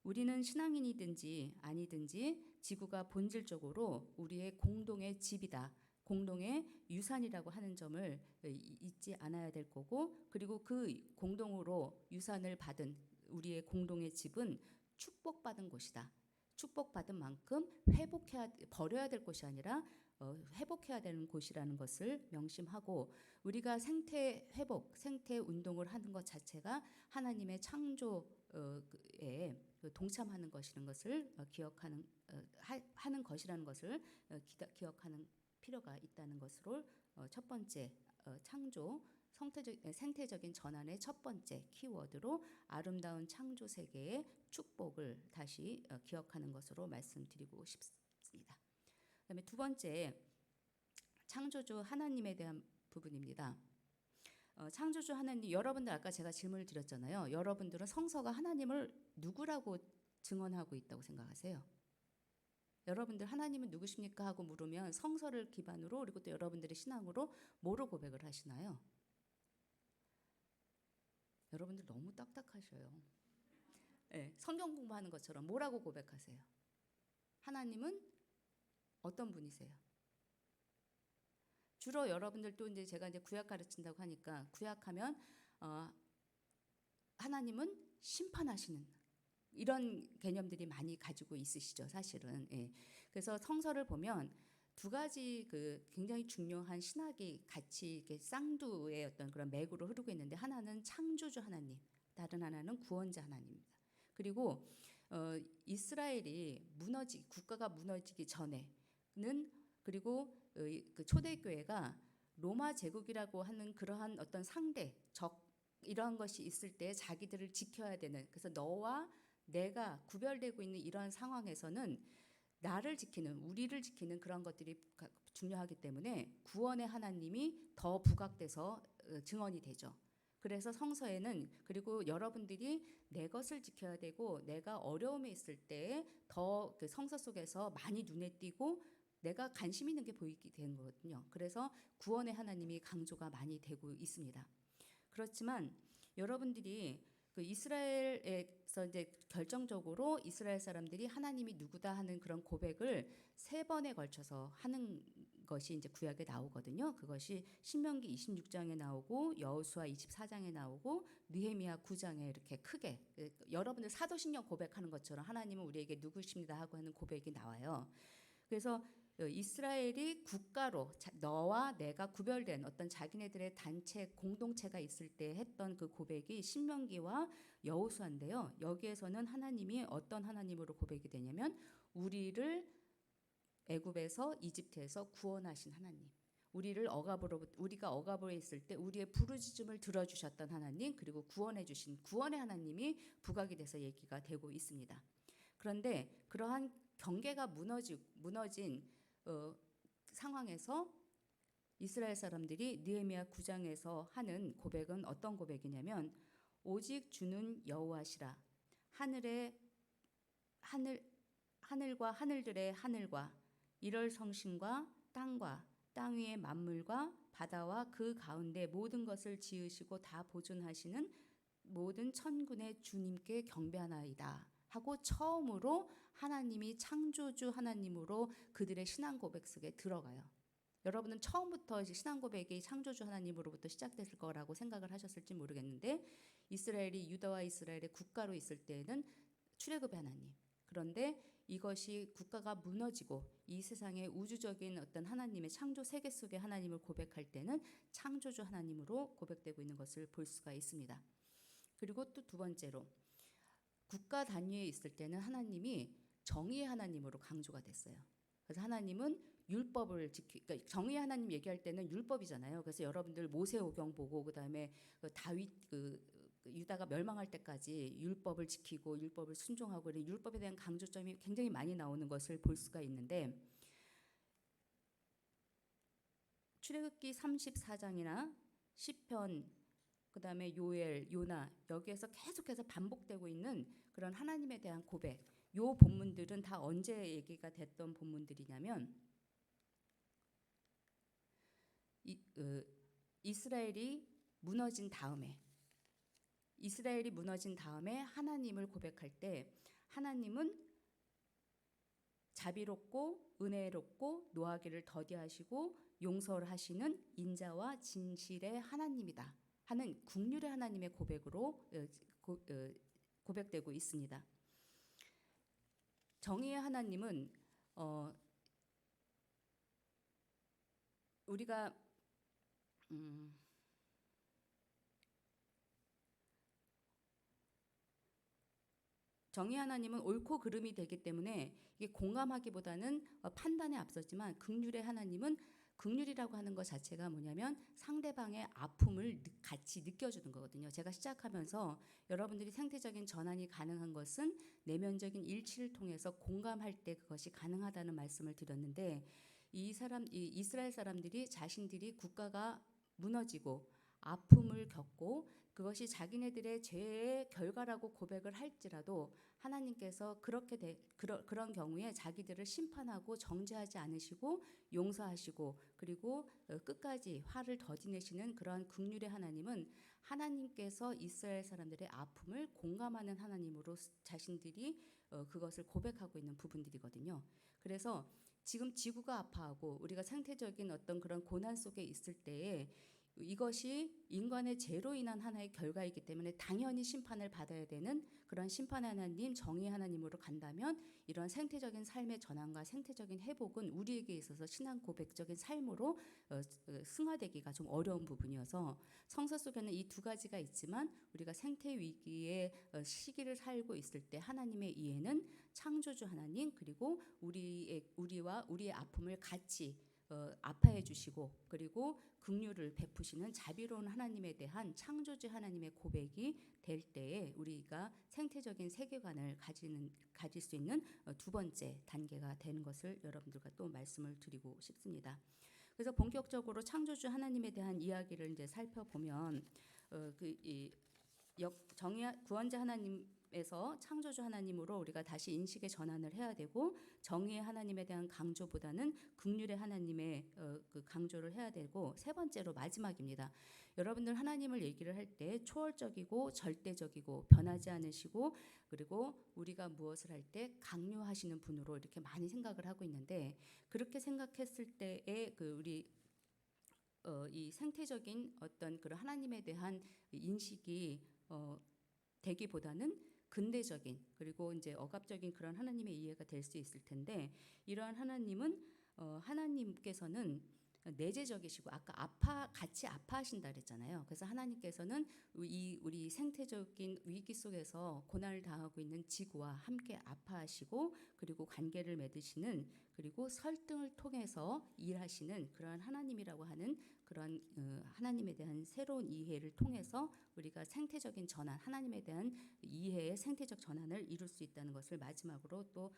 우리는 신앙인이든지 아니든지 지구가 본질적으로 우리의 공동의 집이다. 공동의 유산이라고 하는 점을 잊지 않아야 될 거고, 그리고 그 공동으로 유산을 받은 우리의 공동의 집은 축복받은 곳이다. 축복받은 만큼 버려야 될 곳이 아니라 회복해야 되는 곳이라는 것을 명심하고, 우리가 생태 회복, 생태 운동을 하는 것 자체가 하나님의 창조에 동참하는 것이라는 것을 하는 것이라는 것을 기억하는 필요가 있다는 것으로 첫 번째 창조 생태적인 전환의 첫 번째 키워드로 아름다운 창조 세계의 축복을 다시 기억하는 것으로 말씀드리고 싶습니다. 그다음에 두 번째, 창조주 하나님에 대한 부분입니다. 창조주 하나님, 여러분들 아까 제가 질문을 드렸잖아요. 여러분들은 성서가 하나님을 누구라고 증언하고 있다고 생각하세요? 여러분들 하나님은 누구십니까? 하고 물으면 성서를 기반으로, 그리고 또 여러분들의 신앙으로 뭐로 고백을 하시나요? 여러분들 너무 딱딱하셔요. 네, 성경 공부하는 것처럼 뭐라고 고백하세요? 하나님은 어떤 분이세요? 주로 여러분들도 이제 제가 이제 구약 가르친다고 하니까, 구약하면 하나님은 심판하시는 이런 개념들이 많이 가지고 있으시죠, 사실은. 예. 그래서 성서를 보면 두 가지 굉장히 중요한 신학이 같이 이렇게 쌍두의 어떤 그런 맥으로 흐르고 있는데, 하나는 창조주 하나님, 다른 하나는 구원자 하나님입니다. 그리고 이스라엘이 국가가 무너지기 전에는, 그리고 그 초대교회가 로마 제국이라고 하는 그러한 어떤 상대, 적 이러한 것이 있을 때 자기들을 지켜야 되는, 그래서 너와 내가 구별되고 있는 이러한 상황에서는 우리를 지키는 그런 것들이 중요하기 때문에 구원의 하나님이 더 부각돼서 증언이 되죠. 그래서 성서에는, 그리고 여러분들이 내 것을 지켜야 되고 내가 어려움에 있을 때 더 그 성서 속에서 많이 눈에 띄고 내가 관심 있는 게 보이게 되는 거거든요. 그래서 구원의 하나님이 강조가 많이 되고 있습니다. 그렇지만 여러분들이 그 이스라엘에서 이제 결정적으로 이스라엘 사람들이 하나님이 누구다 하는 그런 고백을 3번에 걸쳐서 하는 것이 이제 구약에 나오거든요. 그것이 신명기 26장에 나오고 여호수아 24장에 나오고 느헤미야 9장에 이렇게 크게, 여러분들 사도신경 고백하는 것처럼 하나님은 우리에게 누구십니다 하고 하는 고백이 나와요. 그래서 이스라엘이 국가로 너와 내가 구별된 어떤 자기네들의 단체, 공동체가 있을 때 했던 그 고백이 신명기와 여호수아인데요. 여기에서는 하나님이 어떤 하나님으로 고백이 되냐면, 우리를 애굽에서, 이집트에서 구원하신 하나님, 우리가 억압으로 있을 때 우리의 부르짖음을 들어주셨던 하나님, 그리고 구원해 주신 구원의 하나님이 부각이 돼서 얘기가 되고 있습니다. 그런데 그러한 경계가 무너진 상황에서 이스라엘 사람들이 느헤미야 9장에서 하는 고백은 어떤 고백이냐면, 오직 주는 여호와시라, 하늘과 하늘들의 하늘과 이럴 성신과 땅과 땅 위의 만물과 바다와 그 가운데 모든 것을 지으시고 다 보존하시는 모든 천군의 주님께 경배하나이다 하고 처음으로 하나님이 창조주 하나님으로 그들의 신앙 고백 속에 들어가요. 여러분은 처음부터 신앙 고백이 창조주 하나님으로부터 시작됐을 거라고 생각을 하셨을지 모르겠는데, 유다와 이스라엘의 국가로 있을 때에는 출애굽의 하나님, 그런데 이것이 국가가 무너지고 이 세상의 우주적인 어떤 하나님의 창조 세계 속의 하나님을 고백할 때는 창조주 하나님으로 고백되고 있는 것을 볼 수가 있습니다. 그리고 또 두 번째로, 국가 단위에 있을 때는 하나님이 정의의 하나님으로 강조가 됐어요. 그래서 하나님은 율법을 그러니까 정의의 하나님 얘기할 때는 율법이잖아요. 그래서 여러분들 모세오경 보고 그다음에 다윗 유다가 멸망할 때까지 율법을 지키고 율법을 순종하고, 율법에 대한 강조점이 굉장히 많이 나오는 것을 볼 수가 있는데, 출애굽기 34장이나 시편, 그다음에 요엘, 요나, 여기에서 계속해서 반복되고 있는 그런 하나님에 대한 고백, 요 본문들은 다 언제 얘기가 됐던 본문들이냐면 이스라엘이 무너진 다음에 하나님을 고백할 때 하나님은 자비롭고 은혜롭고 노하기를 더디하시고 용서를 하시는 인자와 진실의 하나님이다 하는 국률의 하나님의 고백으로 고백되고 있습니다. 정의의 하나님은 우리가 정의 하나님은 옳고 그름이 되기 때문에 이게 공감하기보다는 판단에 앞섰지만 긍휼의 하나님은 긍휼이라고 하는 것 자체가 뭐냐면 상대방의 아픔을 같이 느껴주는 거거든요. 제가 시작하면서 여러분들이 생태적인 전환이 가능한 것은 내면적인 일치를 통해서 공감할 때 그것이 가능하다는 말씀을 드렸는데 이 이스라엘 사람들이 자신들이 국가가 무너지고 아픔을 겪고 그것이 자기네들의 죄의 결과라고 고백을 할지라도 하나님께서 그런 경우에 자기들을 심판하고 정죄하지 않으시고 용서하시고 그리고 끝까지 화를 더디내시는 그러한 긍휼의 하나님은 하나님께서 이스라엘 사람들의 아픔을 공감하는 하나님으로 자신들이 그것을 고백하고 있는 부분들이거든요. 그래서 지금 지구가 아파하고 우리가 생태적인 어떤 그런 고난 속에 있을 때에 이것이 인간의 죄로 인한 하나의 결과이기 때문에 당연히 심판을 받아야 되는 그런 심판의 하나님, 정의 하나님으로 간다면 이런 생태적인 삶의 전환과 생태적인 회복은 우리에게 있어서 신앙 고백적인 삶으로 승화되기가 좀 어려운 부분이어서 성서 속에는 이 두 가지가 있지만 우리가 생태 위기의 시기를 살고 있을 때 하나님의 이해는 창조주 하나님 그리고 우리와 우리의 아픔을 같이 아파해 주시고 그리고 긍휼을 베푸시는 자비로운 하나님에 대한 창조주 하나님의 고백이 될 때에 우리가 생태적인 세계관을 가질 수 있는 두 번째 단계가 되는 것을 여러분들과 또 말씀을 드리고 싶습니다. 그래서 본격적으로 창조주 하나님에 대한 이야기를 이제 살펴보면 구원자 하나님에서 창조주 하나님으로 우리가 다시 인식의 전환을 해야 되고 정의의 하나님에 대한 강조보다는 긍휼의 하나님의 그 강조를 해야 되고 세 번째로 마지막입니다. 여러분들 하나님을 얘기를 할 때 초월적이고 절대적이고 변하지 않으시고 그리고 우리가 무엇을 할 때 강요하시는 분으로 이렇게 많이 생각을 하고 있는데 그렇게 생각했을 때의 이 생태적인 어떤 그런 하나님에 대한 인식이 되기보다는 근대적인 그리고 이제 억압적인 그런 하나님의 이해가 될 수 있을 텐데 이러한 하나님은 하나님께서는 내재적이시고 아까 같이 아파하신다 그랬잖아요. 그래서 하나님께서는 우리 생태적인 위기 속에서 고난을 당하고 있는 지구와 함께 아파하시고 그리고 관계를 맺으시는 그리고 설득을 통해서 일하시는 그러한 하나님이라고 하는 그런 하나님에 대한 새로운 이해를 통해서 우리가 생태적인 전환, 하나님에 대한 이해의 생태적 전환을 이룰 수 있다는 것을 마지막으로 또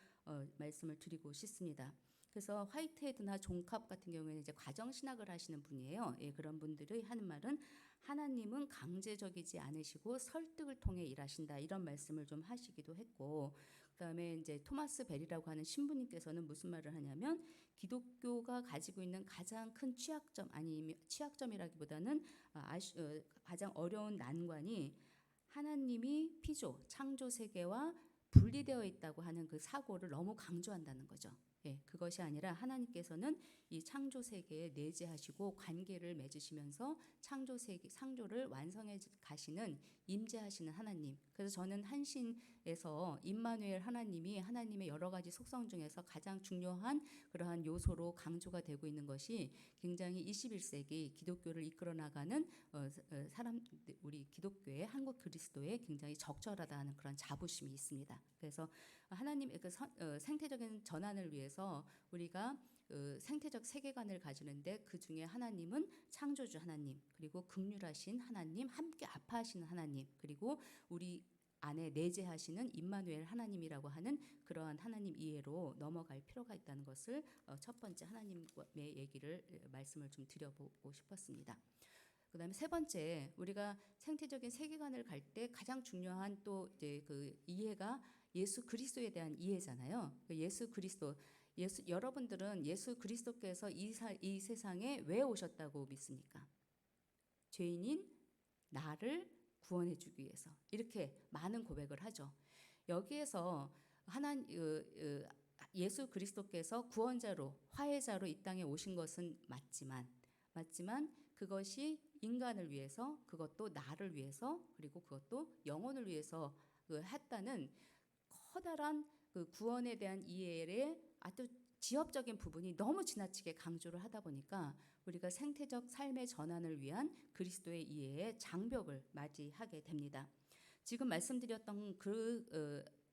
말씀을 드리고 싶습니다. 그래서 화이트헤드나 존캅 같은 경우에는 이제 과정 신학을 하시는 분이에요. 예, 그런 분들이 하는 말은 하나님은 강제적이지 않으시고 설득을 통해 일하신다 이런 말씀을 좀 하시기도 했고, 그다음에 이제 토마스 벨이라고 하는 신부님께서는 무슨 말을 하냐면 기독교가 가지고 있는 가장 큰 취약점 아니면 취약점이라기보다는 가장 어려운 난관이 하나님이 피조 창조 세계와 분리되어 있다고 하는 그 사고를 너무 강조한다는 거죠. 예, 그것이 아니라 하나님께서는 이 창조 세계에 내재하시고 관계를 맺으시면서 창조를 완성해 가시는 임재하시는 하나님. 그래서 저는 한신에서 임마누엘 하나님이 하나님의 여러 가지 속성 중에서 가장 중요한 그러한 요소로 강조가 되고 있는 것이 굉장히 21세기 기독교를 이끌어 나가는 우리 기독교의 한국 그리스도에 굉장히 적절하다는 그런 자부심이 있습니다. 그래서 하나님의 생태적인 전환을 위해서 우리가 생태적 세계관을 가지는데 그 중에 하나님은 창조주 하나님, 그리고 긍휼하신 하나님, 함께 아파하시는 하나님, 그리고 우리 안에 내재하시는 임마누엘 하나님이라고 하는 그러한 하나님 이해로 넘어갈 필요가 있다는 것을 첫 번째 하나님의 얘기를 말씀을 좀 드려보고 싶었습니다. 그다음에 세 번째, 우리가 생태적인 세계관을 갈 때 가장 중요한 또 이제 그 이해가 예수 그리스도에 대한 이해잖아요. 예수 그리스도, 여러분들은 예수 그리스도께서 이 세상에 왜 오셨다고 믿습니까? 죄인인 나를 구원해 주기 위해서. 이렇게 많은 고백을 하죠. 여기에서 예수 그리스도께서 구원자로, 화해자로 이 땅에 오신 것은 맞지만 그것이 인간을 위해서, 그것도 나를 위해서, 그리고 그것도 영혼을 위해서 했다는 커다란 그 구원에 대한 이해의 아주 지엽적인 부분이 너무 지나치게 강조를 하다 보니까 우리가 생태적 삶의 전환을 위한 그리스도의 이해의 장벽을 맞이하게 됩니다. 지금 말씀드렸던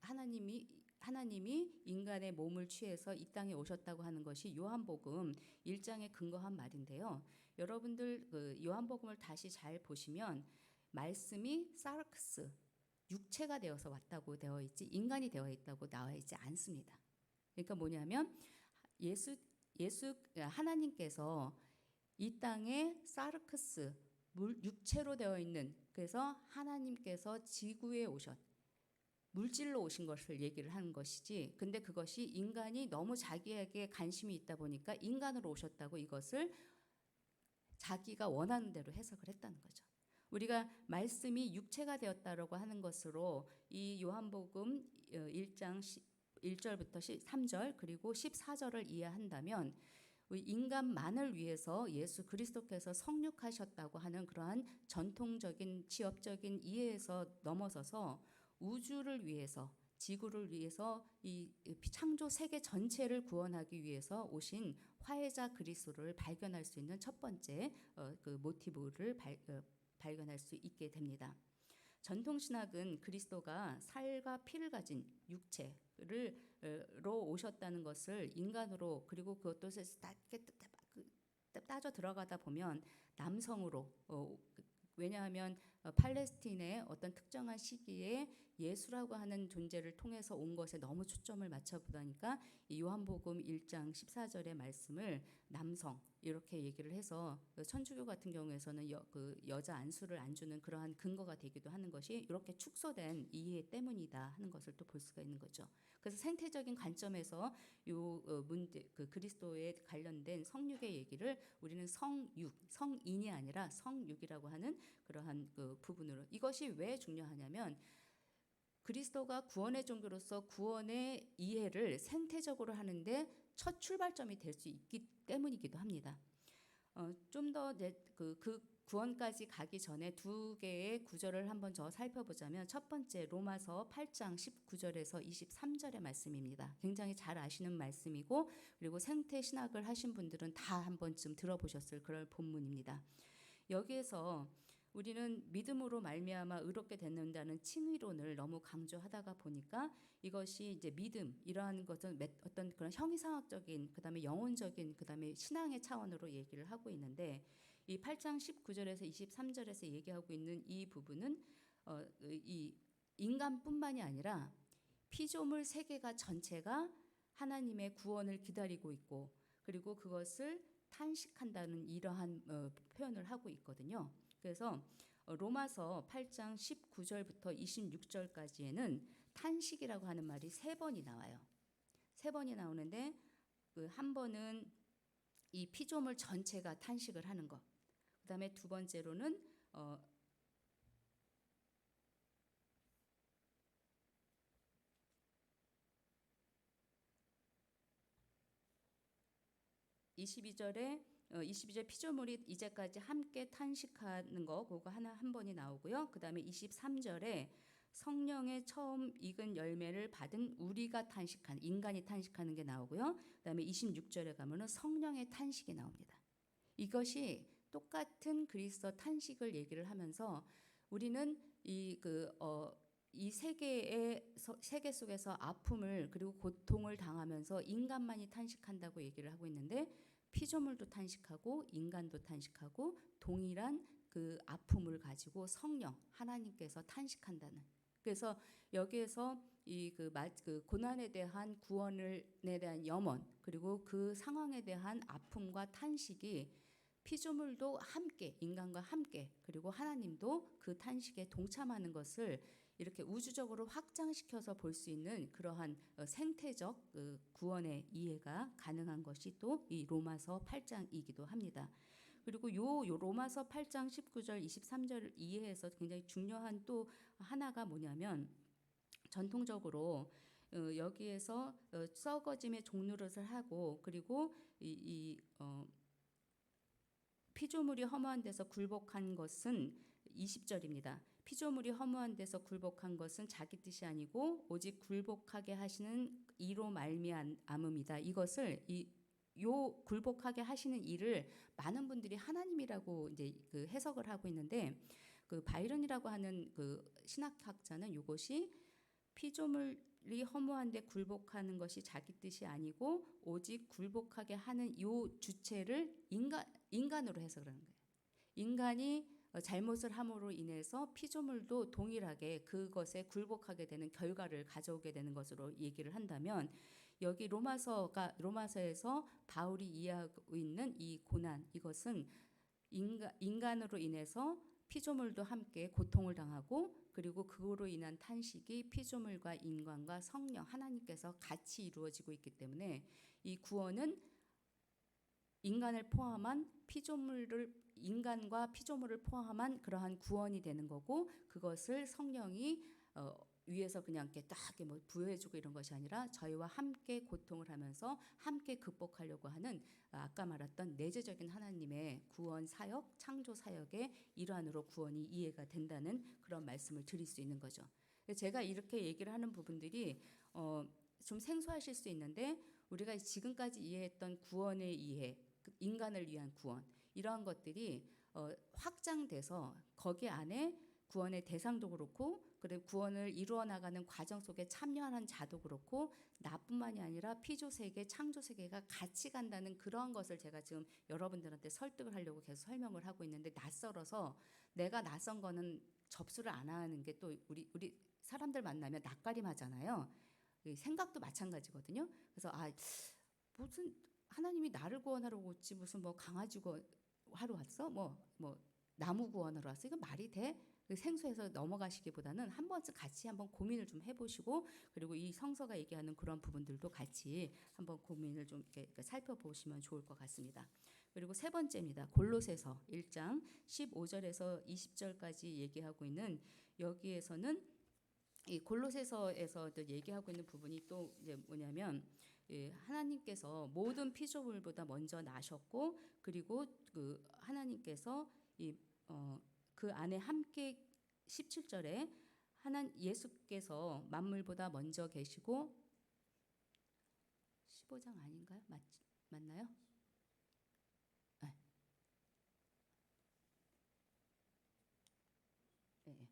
하나님이 인간의 몸을 취해서 이 땅에 오셨다고 하는 것이 요한복음 1장에 근거한 말인데요. 여러분들 요한복음을 다시 잘 보시면 말씀이 사르크스, 육체가 되어서 왔다고 되어 있지 인간이 되어 있다고 나와 있지 않습니다. 그러니까 뭐냐면 하나님께서 이 땅에 사르크스, 육체로 되어 있는, 그래서 하나님께서 지구에 물질로 오신 것을 얘기를 하는 것이지, 근데 그것이 인간이 너무 자기에게 관심이 있다 보니까 인간으로 오셨다고 이것을 자기가 원하는 대로 해석을 했다는 거죠. 우리가 말씀이 육체가 되었다라고 하는 것으로 이 요한복음 1장 1절부터 3절 그리고 14절을 이해한다면 인간만을 위해서 예수 그리스도께서 성육하셨다고 하는 그러한 전통적인 지엽적인 이해에서 넘어서서 우주를 위해서, 지구를 위해서, 이 창조 세계 전체를 구원하기 위해서 오신 화해자 그리스도를 발견할 수 있는 첫 번째 그 모티브를 발견할 수 있게 됩니다. 전통신학은 그리스도가 살과 피를 가진 육체로 오셨다는 것을 인간으로, 그리고 그것도 따져 들어가다 보면 남성으로, 왜냐하면 팔레스틴의 어떤 특정한 시기에 예수라고 하는 존재를 통해서 온 것에 너무 초점을 맞춰보다니까 이 요한복음 1장 14절의 말씀을 남성 이렇게 얘기를 해서 천주교 같은 경우에서는 여자 안수를 안 주는 그러한 근거가 되기도 하는 것이 이렇게 축소된 이해 때문이다 하는 것을 또 볼 수가 있는 거죠. 그래서 생태적인 관점에서 그리스도에 관련된 성육의 얘기를 우리는 성인이 아니라 성육이라고 하는 그러한 그 부분으로, 이것이 왜 중요하냐면 그리스도가 구원의 종교로서 구원의 이해를 생태적으로 하는데 첫 출발점이 될 수 있기 때문이기도 합니다. 좀 더 그 구원까지 가기 전에 두 개의 구절을 한번 더 살펴보자면, 첫 번째 로마서 8장 19절에서 23절의 말씀입니다. 굉장히 잘 아시는 말씀이고, 그리고 생태 신학을 하신 분들은 다 한 번쯤 들어보셨을 그럴 본문입니다. 여기에서 우리는 믿음으로 말미암아 의롭게 된다는 칭의론을 너무 강조하다가 보니까 이것이 이제 믿음, 이러한 것은 어떤 그런 형이상학적인, 그다음에 영혼적인, 그다음에 신앙의 차원으로 얘기를 하고 있는데, 이 8장 19절에서 23절에서 얘기하고 있는 이 부분은 이 인간뿐만이 아니라 피조물 세계가 전체가 하나님의 구원을 기다리고 있고, 그리고 그것을 탄식한다는 이러한 표현을 하고 있거든요. 그래서 로마서 8장 19절부터 26절까지에는 탄식이라고 하는 말이 3번이 나와요. 3번이 나오는데 한 번은 이 피조물 전체가 탄식을 하는 것. 그다음에 두 번째로는 22절 피조물이 이제까지 함께 탄식하는 거, 그거 한 번이 나오고요. 그다음에 23절에 성령의 처음 익은 열매를 받은 우리가 탄식하는, 인간이 탄식하는 게 나오고요. 그다음에 26절에 가면은 성령의 탄식이 나옵니다. 이것이 똑같은 그리스도 탄식을 얘기를 하면서 우리는 이 세계 속에서 아픔을 그리고 고통을 당하면서 인간만이 탄식한다고 얘기를 하고 있는데, 피조물도 탄식하고 인간도 탄식하고 동일한 그 아픔을 가지고 성령 하나님께서 탄식한다는. 그래서 여기에서 이 고난에 대한 구원에 대한 염원, 그리고 그 상황에 대한 아픔과 탄식이 피조물도 함께, 인간과 함께, 그리고 하나님도 그 탄식에 동참하는 것을 이렇게 우주적으로 확장시켜서 볼 수 있는 그러한 생태적 구원의 이해가 가능한 것이 또 이 로마서 8장이기도 합니다. 그리고 요 로마서 8장 19절 23절을 이해해서 굉장히 중요한 또 하나가 뭐냐면 전통적으로 여기에서 썩어짐의 종노릇을 하고 그리고 피조물이 허무한 데서 굴복한 것은 20절입니다. 피조물이 허무한 데서 굴복한 것은 자기 뜻이 아니고 오직 굴복하게 하시는 이로 말미암음이다. 이것을 요 굴복하게 하시는 이를 많은 분들이 하나님이라고 이제 그 해석을 하고 있는데 그 바이런이라고 하는 그 신학학자는 이것이 피조물이 허무한데 굴복하는 것이 자기 뜻이 아니고 오직 굴복하게 하는 요 주체를 인간으로 해석을 하는 거예요. 인간이 잘못을 함으로 인해서 피조물도 동일하게 그것에 굴복하게 되는 결과를 가져오게 되는 것으로 얘기를 한다면 여기 로마서에서 바울이 이해하고 있는 이 고난 이것은 인간으로 인해서 피조물도 함께 고통을 당하고 그리고 그로 인한 탄식이 피조물과 인간과 성령 하나님께서 같이 이루어지고 있기 때문에 이 구원은 인간을 포함한 인간과 피조물을 포함한 그러한 구원이 되는 거고 그것을 성령이 위에서 그냥 이렇게 딱 뭐 부여해주고 이런 것이 아니라 저희와 함께 고통을 하면서 함께 극복하려고 하는 아까 말했던 내재적인 하나님의 구원 사역, 창조 사역의 일환으로 구원이 이해가 된다는 그런 말씀을 드릴 수 있는 거죠. 제가 이렇게 얘기를 하는 부분들이 좀 생소하실 수 있는데 우리가 지금까지 이해했던 구원의 이해, 인간을 위한 구원 이러한 것들이 확장돼서 거기 안에 구원의 대상도 그렇고 그리고 구원을 이루어 나가는 과정 속에 참여하는 자도 그렇고 나뿐만이 아니라 피조세계, 창조세계가 같이 간다는 그러한 것을 제가 지금 여러분들한테 설득을 하려고 계속 설명을 하고 있는데 낯설어서 내가 낯선 거는 접수를 안 하는 게 또 우리 사람들 만나면 낯가림 하잖아요. 생각도 마찬가지거든요. 그래서 무슨 하나님이 나를 구원하러 오지 무슨 뭐 강아지 구원하러 왔어? 뭐 나무 구원하러 왔어? 이거 말이 돼? 생소해서 넘어가시기보다는 한 번쯤 같이 한번 고민을 좀 해보시고 그리고 이 성서가 얘기하는 그런 부분들도 같이 한번 고민을 좀 이렇게 살펴보시면 좋을 것 같습니다. 그리고 세 번째입니다. 골로새서 1장 15절에서 20절까지 얘기하고 있는 여기에서는 이 골로새서에서 얘기하고 있는 부분이 또 이제 뭐냐면 하나님께서 모든 피조물보다 먼저 나셨고 그리고 그 하나님께서 그 안에 함께 17절에 예수께서 만물보다 먼저 계시고 15장 아닌가요? 맞나요? 네. 네.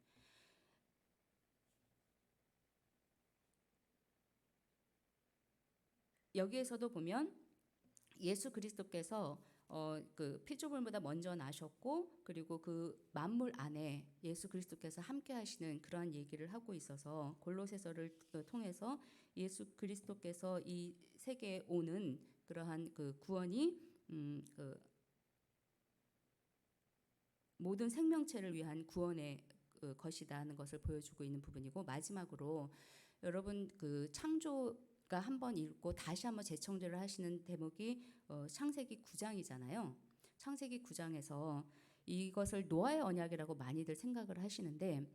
여기에서도 보면 예수 그리스도께서 그 피조물보다 먼저 나셨고 그리고 그 만물 안에 예수 그리스도께서 함께 하시는 그러한 얘기를 하고 있어서 골로새서를 통해서 예수 그리스도께서 이 세계에 오는 그러한 그 구원이 그 모든 생명체를 위한 구원의 것이다 하는 것을 보여주고 있는 부분이고 마지막으로 여러분 그 창조가 한번 읽고 다시 한번 재청소를 하시는 대목이 창세기 9장이잖아요. 창세기 9장에서 이것을 노아의 언약이라고 많이들 생각을 하시는데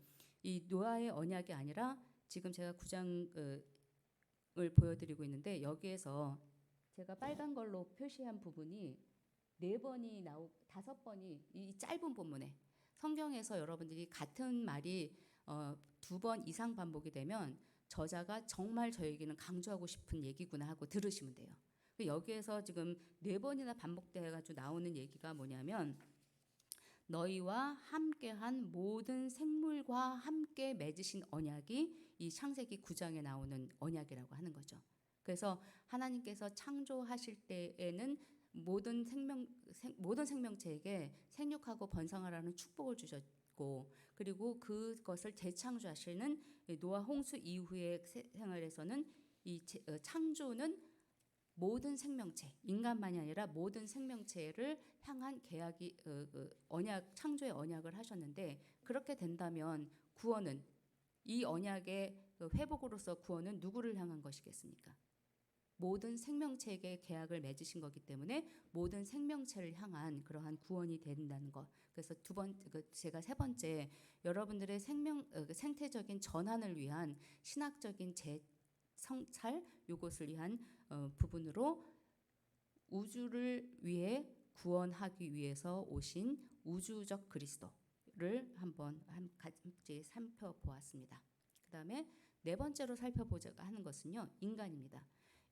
이 노아의 언약이 아니라 지금 제가 9장을 보여드리고 있는데 여기에서 제가 빨간 걸로 표시한 부분이 4번이 5번이 이 짧은 본문에 성경에서 여러분들이 같은 말이 2번 이상 반복이 되면 저자가 정말 저에게는 강조하고 싶은 얘기구나 하고 들으시면 돼요. 여기에서 지금 4번이나 반복돼가지고 나오는 얘기가 뭐냐면 너희와 함께한 모든 생물과 함께 맺으신 언약이 이 창세기 9장에 나오는 언약이라고 하는 거죠. 그래서 하나님께서 창조하실 때에는 모든 생명체에게 생육하고 번성하라는 축복을 주셨고 그리고 그것을 재창조하시는 노아 홍수 이후의 생활에서는 이 창조는 모든 생명체, 인간만이 아니라 모든 생명체를 향한 계약이 언약 창조의 언약을 하셨는데 그렇게 된다면 구원은 이 언약의 그 회복으로서 구원은 누구를 향한 것이겠습니까? 모든 생명체에게 계약을 맺으신 거기 때문에 모든 생명체를 향한 그러한 구원이 된다는 것. 그래서 제가 세 번째, 여러분들의 생태적인 전환을 위한 신학적인 재성찰 요것을 위한 부분으로 우주를 위해 구원하기 위해서 오신 우주적 그리스도를 한번 같이 살펴보았습니다. 그다음에 네 번째로 살펴보자고 하는 것은요, 인간입니다.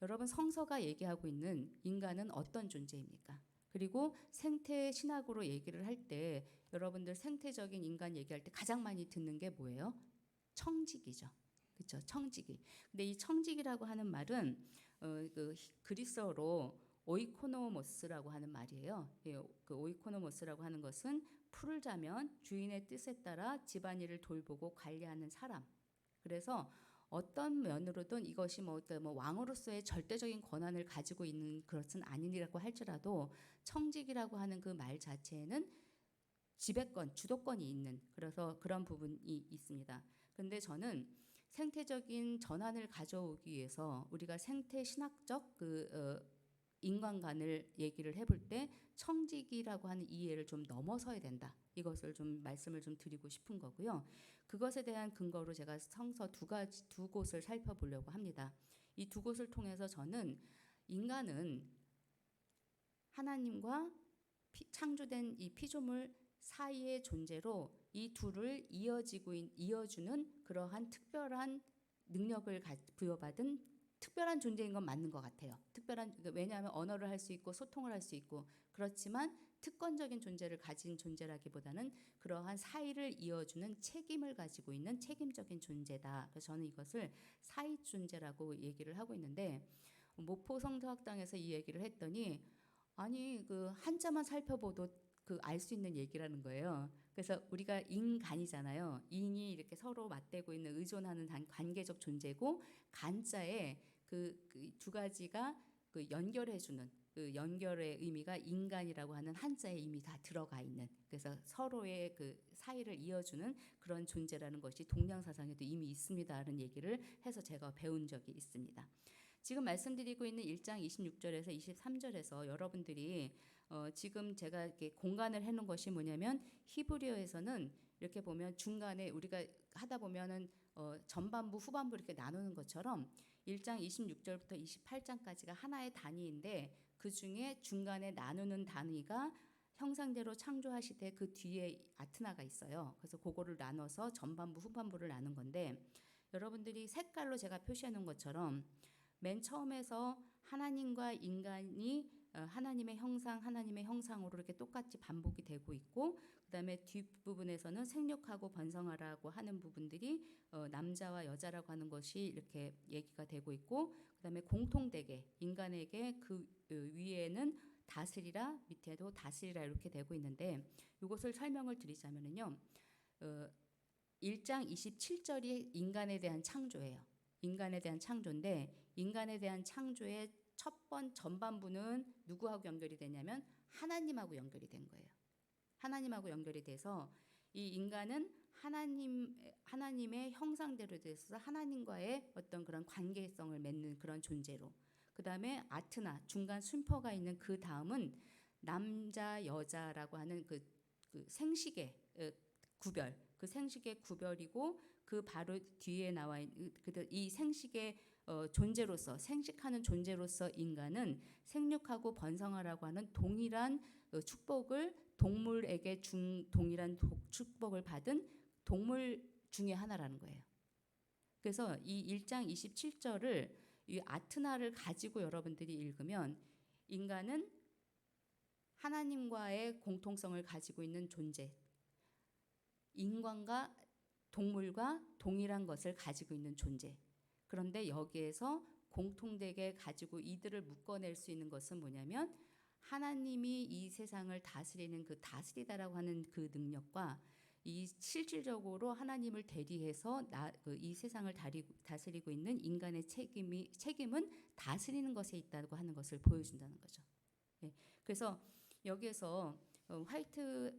여러분, 성서가 얘기하고 있는 인간은 어떤 존재입니까? 그리고 생태 신학으로 얘기를 할 때 여러분들 생태적인 인간 얘기할 때 가장 많이 듣는 게 뭐예요? 청지기죠. 그렇죠? 청지기. 근데 이 청지기라고 하는 말은 그 그리스어로 오이코노모스라고 하는 말이에요. 그 오이코노모스라고 하는 것은 풀을 자면 주인의 뜻에 따라 집안일을 돌보고 관리하는 사람. 그래서 어떤 면으로든 이것이 뭐 왕으로서의 절대적인 권한을 가지고 있는 것은 아니라고 할지라도 청직이라고 하는 그 말 자체에는 지배권, 주도권이 있는 그래서 그런 부분이 있습니다. 그런데 저는 생태적인 전환을 가져오기 위해서 우리가 생태 신학적 인간관을 얘기를 해볼 때 청직이라고 하는 이해를 좀 넘어서야 된다. 이것을 좀 말씀을 좀 드리고 싶은 거고요. 그것에 대한 근거로 제가 성서 두 곳을 살펴보려고 합니다. 이 두 곳을 통해서 저는 인간은 하나님과 창조된 이 피조물 사이의 존재로 이 둘을 이어주는 그러한 특별한 능력을 부여받은 특별한 존재인 건 맞는 것 같아요. 왜냐하면 언어를 할 수 있고 소통을 할 수 있고 그렇지만 특권적인 존재를 가진 존재라기보다는 그러한 사이를 이어주는 책임을 가지고 있는 책임적인 존재다. 그래서 저는 이것을 사이 존재라고 얘기를 하고 있는데 모포 성서학당에서 이 얘기를 했더니 아니 그 한자만 살펴봐도 그 알 수 있는 얘기라는 거예요. 그래서 우리가 인간이잖아요. 인이 이렇게 서로 맞대고 있는 의존하는 관계적 존재고 간자에 그 두 가지가 그 연결해주는 그 연결의 의미가 인간이라고 하는 한자에 이미 다 들어가 있는 그래서 서로의 그 사이를 이어주는 그런 존재라는 것이 동양 사상에도 이미 있습니다라는 얘기를 해서 제가 배운 적이 있습니다. 지금 말씀드리고 있는 1장 26절에서 23절에서 여러분들이 지금 제가 이렇게 공간을 해놓은 것이 뭐냐면 히브리어에서는 이렇게 보면 중간에 우리가 하다 보면은 전반부 후반부 이렇게 나누는 것처럼 1장 26절부터 28장까지가 하나의 단위인데 그 중에 중간에 나누는 단위가 형상대로 창조하시되 그 뒤에 아트나가 있어요. 그래서 그거를 나눠서 전반부 후반부를 나눈 건데 여러분들이 색깔로 제가 표시해 놓은 것처럼 맨 처음에서 하나님과 인간이 하나님의 형상으로 이렇게 똑같이 반복이 되고 있고 그다음에 뒷부분에서는 생육하고 번성하라고 하는 부분들이 남자와 여자라고 하는 것이 이렇게 얘기가 되고 있고 그다음에 공통되게 인간에게 그 위에는 다스리라 밑에도 다스리라 이렇게 되고 있는데 이것을 설명을 드리자면은요. 1장 27절이 인간에 대한 창조예요. 인간에 대한 창조인데 인간에 대한 창조의 전반부는 누구하고 연결이 되냐면 하나님하고 연결이 된 거예요. 하나님하고 연결이 돼서 이 인간은 하나님의 형상대로 돼서 하나님과의 어떤 그런 관계성을 맺는 그런 존재로 그 다음에 아트나 중간 순퍼가 있는 그 다음은 남자 여자라고 하는 그 생식의 구별 그 생식의 구별이고 그 바로 뒤에 나와 있는 이 생식의 존재로서 생식하는 존재로서 인간은 생육하고 번성하라고 하는 동일한 축복을 동물에게 동일한 축복을 받은 동물 중에 하나라는 거예요. 그래서 이 1장 27절을 이 아트나를 가지고 여러분들이 읽으면 인간은 하나님과의 공통성을 가지고 있는 존재, 인간과 동물과 동일한 것을 가지고 있는 존재. 그런데 여기에서 공통되게 가지고 이들을 묶어낼 수 있는 것은 뭐냐면 하나님이 이 세상을 다스리는 그 다스리다라고 하는 그 능력과 이 실질적으로 하나님을 대리해서 이 세상을 다스리고 있는 인간의 책임은 다스리는 것에 있다고 하는 것을 보여준다는 거죠. 네. 그래서 여기에서 화이트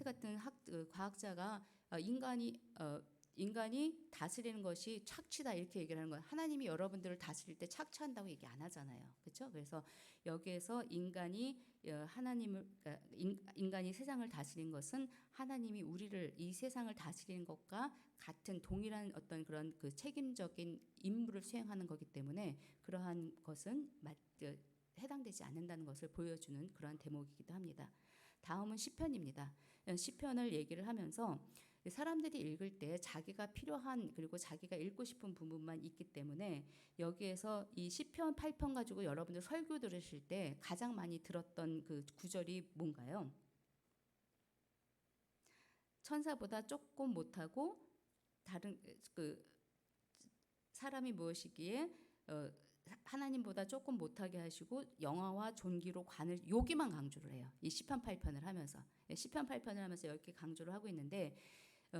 같은 과학자가 인간이 인간이 다스리는 것이 착취다 이렇게 얘기를 하는 건 하나님이 여러분들을 다스릴 때 착취한다고 얘기 안 하잖아요. 그렇죠? 그래서 여기에서 인간이 하나님을 그러니까 인간이 세상을 다스린 것은 하나님이 우리를 이 세상을 다스리는 것과 같은 동일한 어떤 그런 그 책임적인 임무를 수행하는 거기 때문에 그러한 것은 해당되지 않는다는 것을 보여주는 그러한 대목이기도 합니다. 다음은 시편입니다. 시편을 얘기를 하면서 사람들이 읽을 때 자기가 필요한 그리고 자기가 읽고 싶은 부분만 있기 때문에 여기에서 이 시편 8편 가지고 여러분들 설교 들으실 때 가장 많이 들었던 그 구절이 뭔가요? 천사보다 조금 못하고 다른 그 사람이 무엇이기에 하나님보다 조금 못하게 하시고 영화와 존귀로 관을 여기만 강조를 해요. 이 시편 8편을 하면서 시편 8편을 하면서 이렇게 강조를 하고 있는데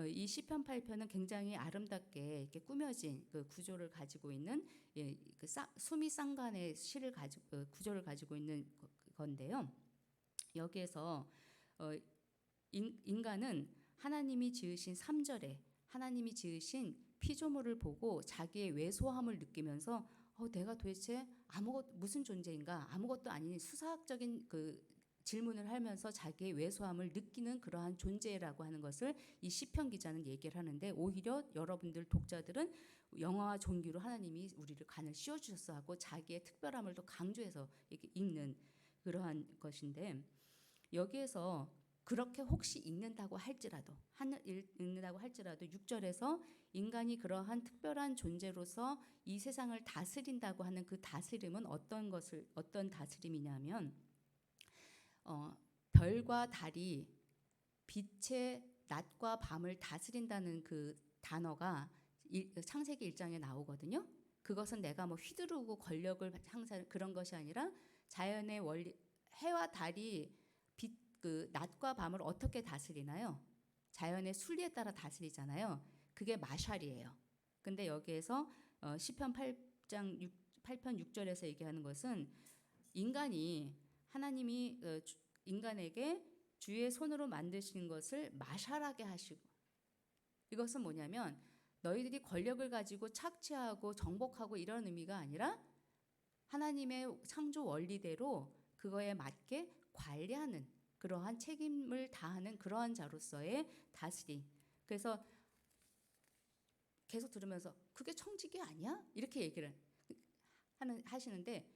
이 시편 8편은 굉장히 아름답게 이렇게 꾸며진 그 구조를 가지고 있는 그 수미 쌍관의 시를 가지고 구조를 가지고 있는 건데요. 여기에서 인간은 하나님이 지으신 3절에 하나님이 지으신 피조물을 보고 자기의 왜소함을 느끼면서 내가 도대체 무슨 존재인가 아무것도 아닌 수사학적인 그 질문을 하면서 자기의 왜소함을 느끼는 그러한 존재라고 하는 것을 이 시편 기자는 얘기를 하는데 오히려 여러분들 독자들은 영화와 존귀로 하나님이 우리를 간을 씌워주셨어 하고 자기의 특별함을 더 강조해서 이렇게 읽는 그러한 것인데 여기에서 그렇게 혹시 읽는다고 할지라도 6절에서 인간이 그러한 특별한 존재로서 이 세상을 다스린다고 하는 그 다스림은 어떤 다스림이냐면 별과 달이 빛의 낮과 밤을 다스린다는 그 단어가 창세기 1장에 나오거든요. 그것은 내가 뭐 휘두르고 권력을 항상 그런 것이 아니라 자연의 원리 해와 달이 그 낮과 밤을 어떻게 다스리나요? 자연의 순리에 따라 다스리잖아요. 그게 마샬이에요. 근데 여기에서 시편 8편 6절에서 얘기하는 것은 인간이 하나님이 인간에게 주의 손으로 만드신 것을 마샬하게 하시고 이것은 뭐냐면 너희들이 권력을 가지고 착취하고 정복하고 이런 의미가 아니라 하나님의 창조 원리대로 그거에 맞게 관리하는 그러한 책임을 다하는 그러한 자로서의 다스림. 그래서 계속 들으면서 그게 청지기 아니야? 이렇게 얘기를 하시는데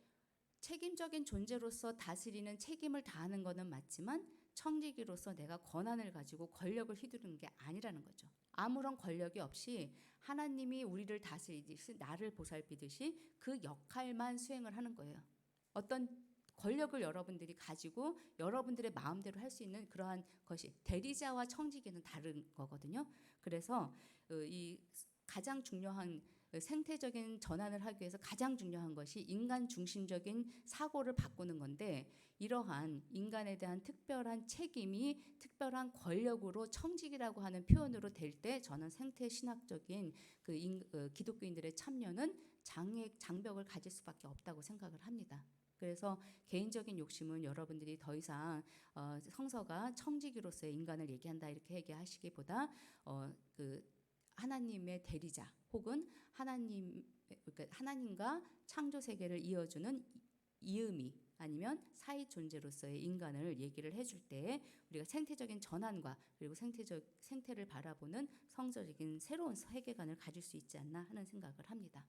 책임적인 존재로서 다스리는 책임을 다하는 것은 맞지만 청지기로서 내가 권한을 가지고 권력을 휘두르는 게 아니라는 거죠. 아무런 권력이 없이 하나님이 우리를 다스리듯이 나를 보살피듯이 그 역할만 수행을 하는 거예요. 어떤 권력을 여러분들이 가지고 여러분들의 마음대로 할 수 있는 그러한 것이 대리자와 청지기는 다른 거거든요. 그래서 이 가장 중요한 생태적인 전환을 하기 위해서 가장 중요한 것이 인간 중심적인 사고를 바꾸는 건데 이러한 인간에 대한 특별한 책임이 특별한 권력으로 청지기라고 하는 표현으로 될 때 저는 생태 신학적인 기독교인들의 참여는 장벽을 가질 수밖에 없다고 생각을 합니다. 그래서 개인적인 욕심은 여러분들이 더 이상 성서가 청지기로서의 인간을 얘기한다 이렇게 얘기하시기보다 그 하나님의 대리자 혹은 하나님과 창조 세계를 이어주는 이음이 아니면 사이 존재로서의 인간을 얘기를 해줄 때 우리가 생태적인 전환과 그리고 생태를 바라보는 성서적인 새로운 세계관을 가질 수 있지 않나 하는 생각을 합니다.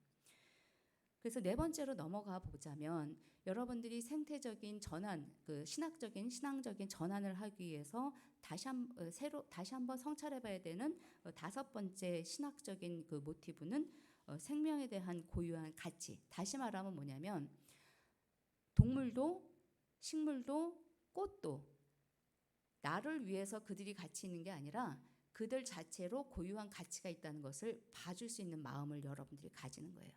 그래서 네 번째로 넘어가 보자면 여러분들이 생태적인 전환, 그 신앙적인 전환을 하기 위해서 다시 한번 성찰해봐야 되는 다섯 번째 신학적인 그 모티브는 생명에 대한 고유한 가치. 다시 말하면 뭐냐면 동물도 식물도 꽃도 나를 위해서 그들이 가치 있는 게 아니라 그들 자체로 고유한 가치가 있다는 것을 봐줄 수 있는 마음을 여러분들이 가지는 거예요.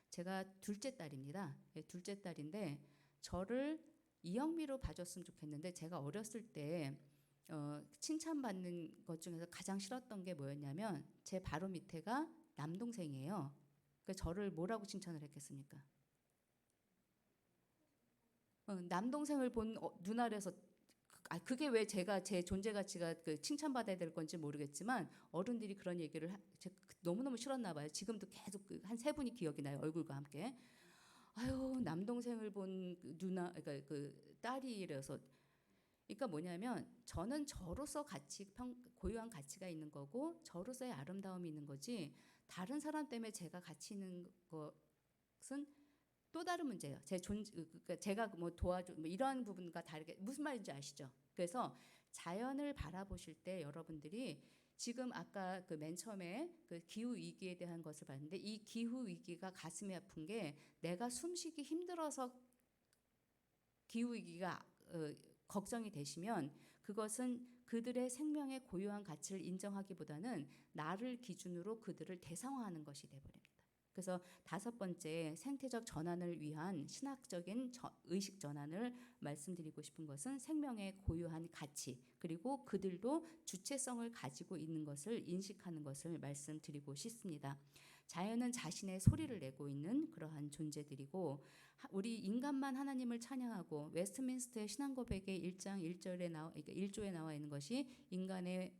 제가 둘째 딸입니다. 둘째 딸인데 저를 이영미로 봐줬으면 좋겠는데 제가 어렸을 때 칭찬받는 것 중에서 가장 싫었던 게 뭐였냐면 제 바로 밑에가 남동생이에요. 그러니까 저를 뭐라고 칭찬을 했겠습니까? 남동생을 본 눈 아래서 그게 왜 제가 제 존재 가치가 그 칭찬받아야 될 건지 모르겠지만 어른들이 그런 얘기를 너무너무 싫었나 봐요. 지금도 계속 한 세 분이 기억이 나요. 얼굴과 함께. 아유, 남동생을 본 누나, 그러니까 그 딸이 이래서. 그러니까 뭐냐면 저는 저로서 고유한 가치가 있는 거고 저로서의 아름다움이 있는 거지 다른 사람 때문에 제가 가치 있는 것은 또 다른 문제예요. 그러니까 제가 뭐 도와줘 뭐 이런 부분과 다르게 무슨 말인지 아시죠? 그래서 자연을 바라보실 때 여러분들이 지금 아까 그 맨 처음에 그 기후 위기에 대한 것을 봤는데 이 기후 위기가 가슴이 아픈 게 내가 숨쉬기 힘들어서 기후 위기가 걱정이 되시면 그것은 그들의 생명의 고유한 가치를 인정하기보다는 나를 기준으로 그들을 대상화하는 것이 되어버립니다. 그래서 5번째 생태적 전환을 위한 신학적인 의식 전환을 말씀드리고 싶은 것은 생명의 고유한 가치 그리고 그들도 주체성을 가지고 있는 것을 인식하는 것을 말씀드리고 싶습니다. 자연은 자신의 소리를 내고 있는 그러한 존재들이고 우리 인간만 하나님을 찬양하고 웨스트민스터의 신앙고백의 1장 1조에 나와 있는 것이 인간의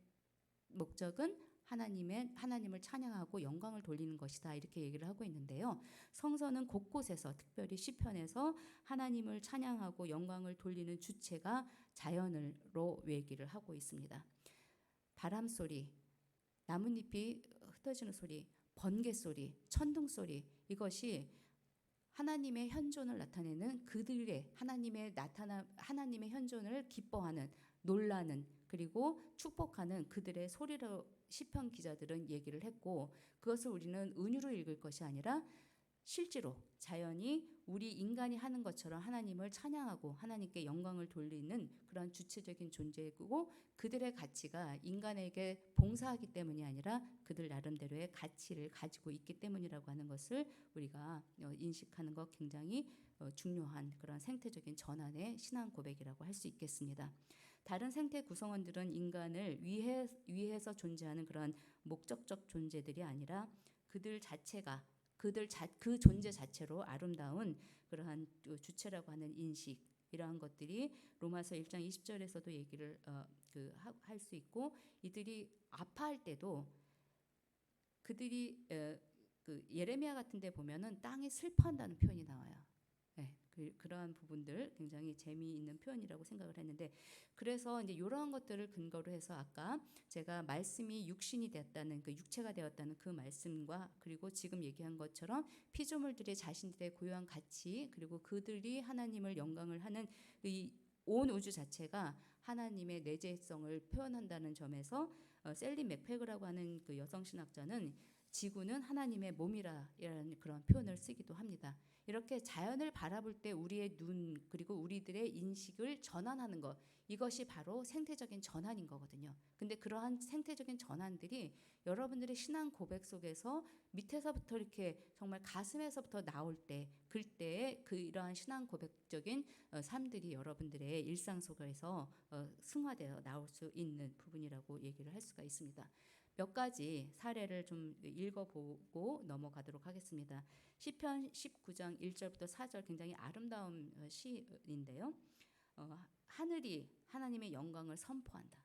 목적은 하나님을 찬양하고 영광을 돌리는 것이다 이렇게 얘기를 하고 있는데요. 성서는 곳곳에서 특별히 시편에서 하나님을 찬양하고 영광을 돌리는 주체가 자연으로 얘기를 하고 있습니다. 바람 소리, 나뭇잎이 흩어지는 소리, 번개 소리, 천둥 소리 이것이 하나님의 현존을 나타내는 그들의 하나님의 현존을 기뻐하는 놀라는 그리고 축복하는 그들의 소리로 시편 기자들은 얘기를 했고 그것을 우리는 은유로 읽을 것이 아니라 실제로 자연이 우리 인간이 하는 것처럼 하나님을 찬양하고 하나님께 영광을 돌리는 그런 주체적인 존재이고 그들의 가치가 인간에게 봉사하기 때문이 아니라 그들 나름대로의 가치를 가지고 있기 때문이라고 하는 것을 우리가 인식하는 것 굉장히 중요한 그런 생태적인 전환의 신앙 고백이라고 할 수 있겠습니다. 다른 생태 구성원들은 인간을 위해서 존재하는 그런 목적적 존재들이 아니라 그들 자체가 그 존재 자체로 아름다운 그러한 주체라고 하는 인식 이러한 것들이 로마서 1장 20절에서도 얘기를 할 수 있고 이들이 아파할 때도 그들이 그 예레미야 같은 데 보면은 땅이 슬퍼한다는 표현이 나와요. 네, 그러한 부분들 굉장히 재미있는 표현이라고 생각을 했는데 그래서 이제 이러한 것들을 근거로 해서 아까 제가 말씀이 육신이 되었다는 그 육체가 되었다는 그 말씀과 그리고 지금 얘기한 것처럼 피조물들의 자신들의 고유한 가치 그리고 그들이 하나님을 영광을 하는 이 온 우주 자체가 하나님의 내재성을 표현한다는 점에서 셀리 맥페그라고 하는 그 여성 신학자는 지구는 하나님의 몸이라는 그런 표현을 쓰기도 합니다. 이렇게 자연을 바라볼 때 우리의 눈 그리고 우리들의 인식을 전환하는 것 이것이 바로 생태적인 전환인 거거든요. 근데 그러한 생태적인 전환들이 여러분들의 신앙 고백 속에서 밑에서부터 이렇게 정말 가슴에서부터 나올 때 그때의 이러한 신앙 고백적인 삶들이 여러분들의 일상 속에서 승화되어 나올 수 있는 부분이라고 얘기를 할 수가 있습니다. 몇 가지 사례를 좀 읽어보고 넘어가도록 하겠습니다. 시편 19장 1절부터 4절 굉장히 아름다운 시인데요. 하늘이 하나님의 영광을 선포한다.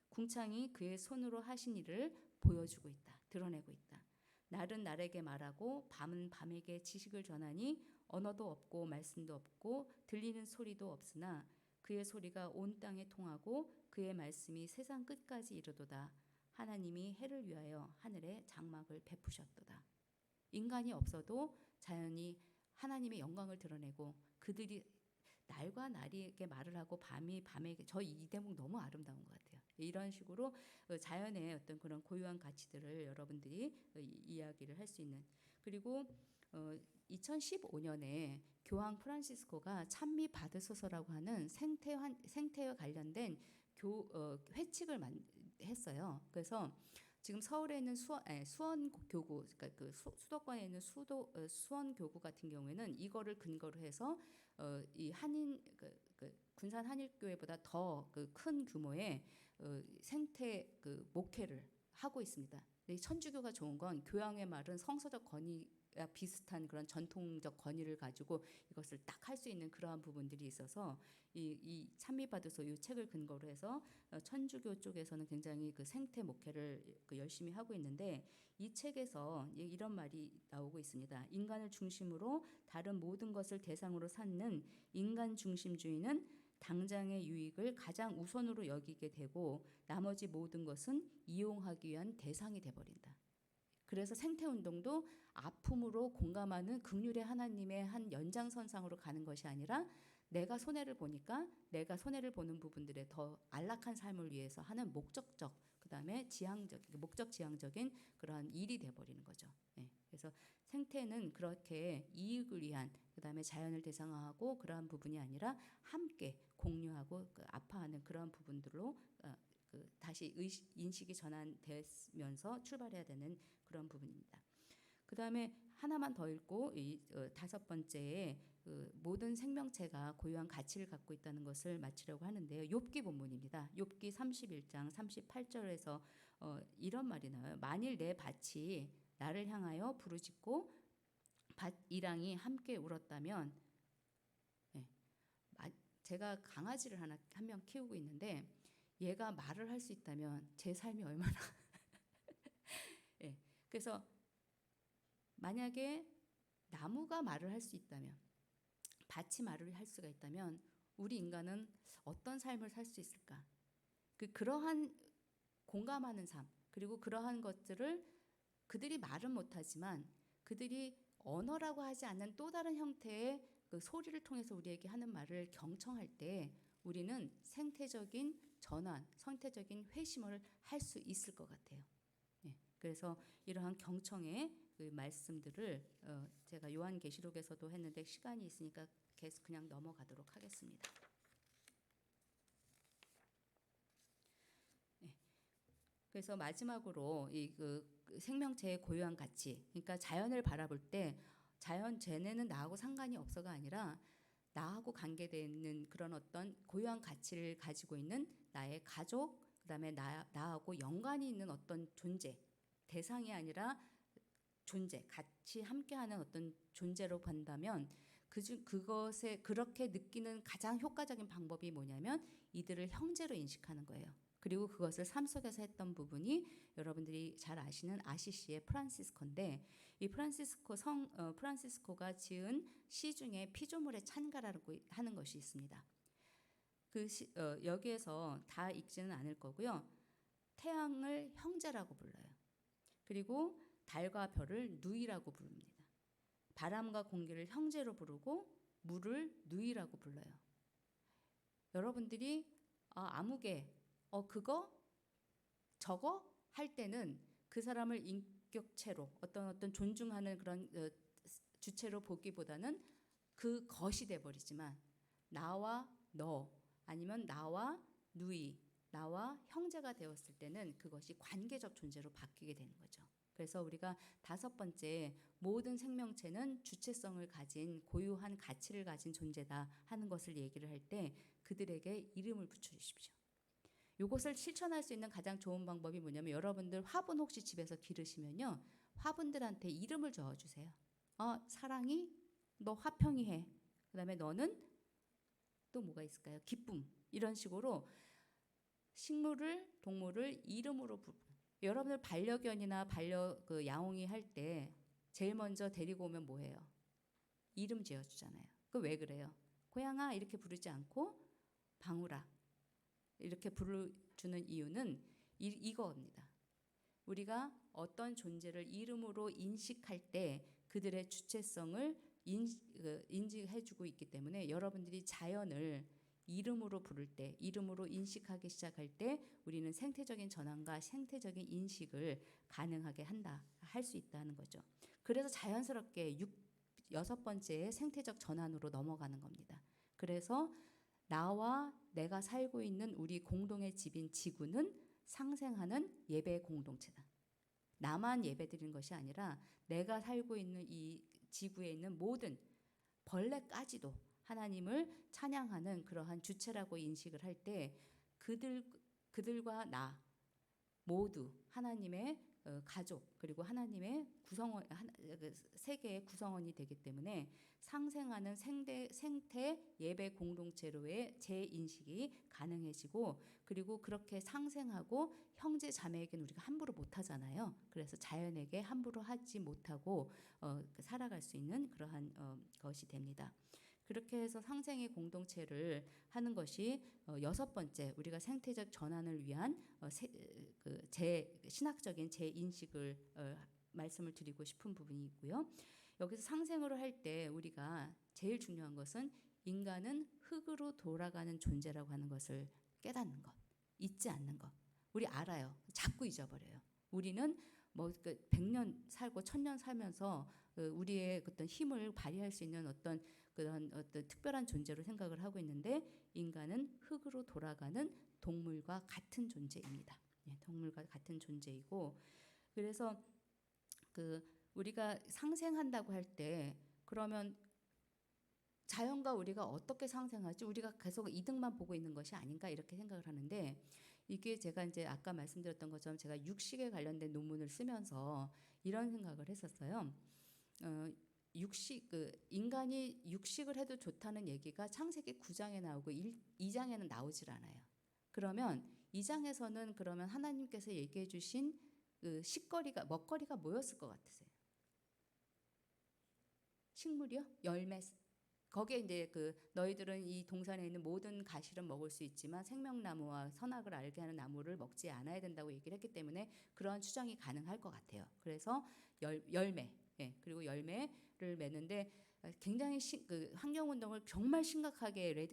궁창이 그의 손으로 하신 일을 보여주고 있다. 드러내고 있다. 날은 날에게 말하고 밤은 밤에게 지식을 전하니 언어도 없고 말씀도 없고 들리는 소리도 없으나 그의 소리가 온 땅에 통하고 그의 말씀이 세상 끝까지 이르도다. 하나님이 해를 위하여 하늘에 장막을 베푸셨도다. 인간이 없어도 자연이 하나님의 영광을 드러내고 그들이 날과 날에게 말을 하고 밤이 밤에게 이 대목 너무 아름다운 것 같아요. 이런 식으로 자연의 어떤 그런 고유한 가치들을 여러분들이 이야기를 할 수 있는 그리고 2015년에 교황 프란시스코가 찬미 받으소서라고 하는 생태와 관련된 회칙을 했어요. 그래서 지금 서울에 있는 수원교구, 그러니까 그 수도권에 있는 수원교구 같은 경우에는 이거를 근거로 해서 이 군산 한일교회보다 더 큰 규모의 생태 목회를 하고 있습니다. 천주교가 좋은 건 교황의 말은 성서적 권위 비슷한 그런 전통적 권위를 가지고 이것을 딱 할 수 있는 그러한 부분들이 있어서 이 찬미받으소 이 책을 근거로 해서 천주교 쪽에서는 굉장히 그 생태 목회를 그 열심히 하고 있는데 이 책에서 이런 말이 나오고 있습니다. 인간을 중심으로 다른 모든 것을 대상으로 삼는 인간 중심주의는 당장의 유익을 가장 우선으로 여기게 되고 나머지 모든 것은 이용하기 위한 대상이 돼버린다. 그래서 생태운동도 아픔으로 공감하는 긍휼의 하나님의 한 연장선상으로 가는 것이 아니라 내가 손해를 보니까 내가 손해를 보는 부분들에 더 안락한 삶을 위해서 하는 목적적 그다음에 목적 지향적인 그러한 일이 돼버리는 거죠. 예. 그래서 생태는 그렇게 이익을 위한 그다음에 자연을 대상화하고 그러한 부분이 아니라 함께 공유하고 아파하는 그러한 부분들로 다시 인식이 전환되면서 출발해야 되는 그런 부분입니다. 그 다음에 하나만 더 읽고 이 5번째에 모든 생명체가 고유한 가치를 갖고 있다는 것을 마치려고 하는데요. 욥기 본문입니다. 욥기 31장 38절에서 이런 말이 나와요. 만일 내 밭이 나를 향하여 부르짖고 밭 이랑이 함께 울었다면, 네, 제가 강아지를 한 명 키우고 있는데 얘가 말을 할 수 있다면 제 삶이 얼마나 네, 그래서 만약에 나무가 말을 할 수 있다면 밭이 말을 할 수가 있다면 우리 인간은 어떤 삶을 살 수 있을까? 그러한 공감하는 삶 그리고 그러한 것들을 그들이 말은 못하지만 그들이 언어라고 하지 않는 또 다른 형태의 그 소리를 통해서 우리에게 하는 말을 경청할 때 우리는 생태적인 전환, 생태적인 회심을 할 수 있을 것 같아요. 네, 그래서 이러한 경청의 그 말씀들을 제가 요한계시록에서도 했는데 시간이 있으니까 계속 그냥 넘어가도록 하겠습니다. 네, 그래서 마지막으로 그 생명체의 고유한 가치, 그러니까 자연을 바라볼 때 자연 쟤네는 나하고 상관이 없어가 아니라 나하고 관계되는 그런 어떤 고유한 가치를 가지고 있는 나의 가족, 그다음에 나하고 연관이 있는 어떤 존재, 대상이 아니라 존재, 같이 함께하는 어떤 존재로 본다면 그것에 그렇게 느끼는 가장 효과적인 방법이 뭐냐면 이들을 형제로 인식하는 거예요. 그리고 그것을 삶 속에서 했던 부분이 여러분들이 잘 아시는 아시시의 프란시스코인데 이 프란시스코가 지은 시 중에 피조물의 찬가라고 하는 것이 있습니다. 여기에서 다 읽지는 않을 거고요. 태양을 형제라고 불러요. 그리고 달과 별을 누이라고 부릅니다. 바람과 공기를 형제로 부르고 물을 누이라고 불러요. 여러분들이 아무개 그거 저거 할 때는 그 사람을 인격체로 어떤 존중하는 그런 주체로 보기보다는 그것이 돼버리지만 나와 너 아니면 나와 누이 나와 형제가 되었을 때는 그것이 관계적 존재로 바뀌게 되는 거죠. 그래서 우리가 5번째 모든 생명체는 주체성을 가진 고유한 가치를 가진 존재다 하는 것을 얘기를 할 때 그들에게 이름을 붙여주십시오. 이것을 실천할 수 있는 가장 좋은 방법이 뭐냐면 여러분들 화분 혹시 집에서 기르시면요. 화분들한테 이름을 적어주세요. 사랑이 너 화평이 해. 그 다음에 너는 또 뭐가 있을까요? 기쁨. 이런 식으로 식물을 동물을 이름으로 여러분들 반려견이나 야옹이 할 때 제일 먼저 데리고 오면 뭐해요? 이름 지어주잖아요. 그 왜 그래요? 고양아 이렇게 부르지 않고 방울아 이렇게 부르주는 이유는 이거입니다. 우리가 어떤 존재를 이름으로 인식할 때 그들의 주체성을 인지해주고 있기 때문에 여러분들이 자연을 이름으로 부를 때, 이름으로 인식하기 시작할 때 우리는 생태적인 전환과 생태적인 인식을 가능하게 할 수 있다는 거죠. 그래서 자연스럽게 6번째의 생태적 전환으로 넘어가는 겁니다. 그래서 나와 내가 살고 있는 우리 공동의 집인 지구는 상생하는 예배 공동체다. 나만 예배드리는 것이 아니라 내가 살고 있는 이 지구에 있는 모든 벌레까지도 하나님을 찬양하는 그러한 주체라고 인식을 할 때 그들과 나 모두 하나님의 가족 그리고 하나님의 구성원 세계의 구성원이 되기 때문에 상생하는 생태 예배 공동체로의 재인식이 가능해지고 그리고 그렇게 상생하고 형제 자매에게는 우리가 함부로 못하잖아요. 그래서 자연에게 함부로 하지 못하고 살아갈 수 있는 그러한 것이 됩니다. 그렇게 해서 상생의 공동체를 하는 것이 여섯 번째 우리가 생태적 전환을 위한 신학적인 재인식을 말씀을 드리고 싶은 부분이 있고요. 여기서 상생으로 할 때 우리가 제일 중요한 것은 인간은 흙으로 돌아가는 존재라고 하는 것을 깨닫는 것, 잊지 않는 것. 우리 알아요. 자꾸 잊어버려요. 우리는 뭐 100년 살고 1000년 살면서 우리의 어떤 힘을 발휘할 수 있는 어떤 그런 어떤 특별한 존재로 생각을 하고 있는데 인간은 흙으로 돌아가는 동물과 같은 존재입니다. 예, 동물과 같은 존재이고 그래서 우리가 상생한다고 할 때 그러면 자연과 우리가 어떻게 상생하지? 우리가 계속 이득만 보고 있는 것이 아닌가 이렇게 생각을 하는데 이게 제가 이제 아까 말씀드렸던 것처럼 제가 육식에 관련된 논문을 쓰면서 이런 생각을 했었어요. 인간이 육식을 해도 좋다는 얘기가 창세기 9장에 나오고 2장에는 나오질 않아요. 그러면 2장에서는 그러면 하나님께서 얘기해 주신 먹거리가 뭐였을 것 같으세요? 식물이요? 열매. 거기에 이제 너희들은 이 동산에 있는 모든 가시를 먹을 수 있지만 생명나무와 선악을 알게 하는 나무를 먹지 않아야 된다고 얘기를 했기 때문에 그러한 추정이 가능할 것 같아요. 그래서 열매, 예, 그리고 열매를 맺는데 굉장히 환경운동을 정말 심각하게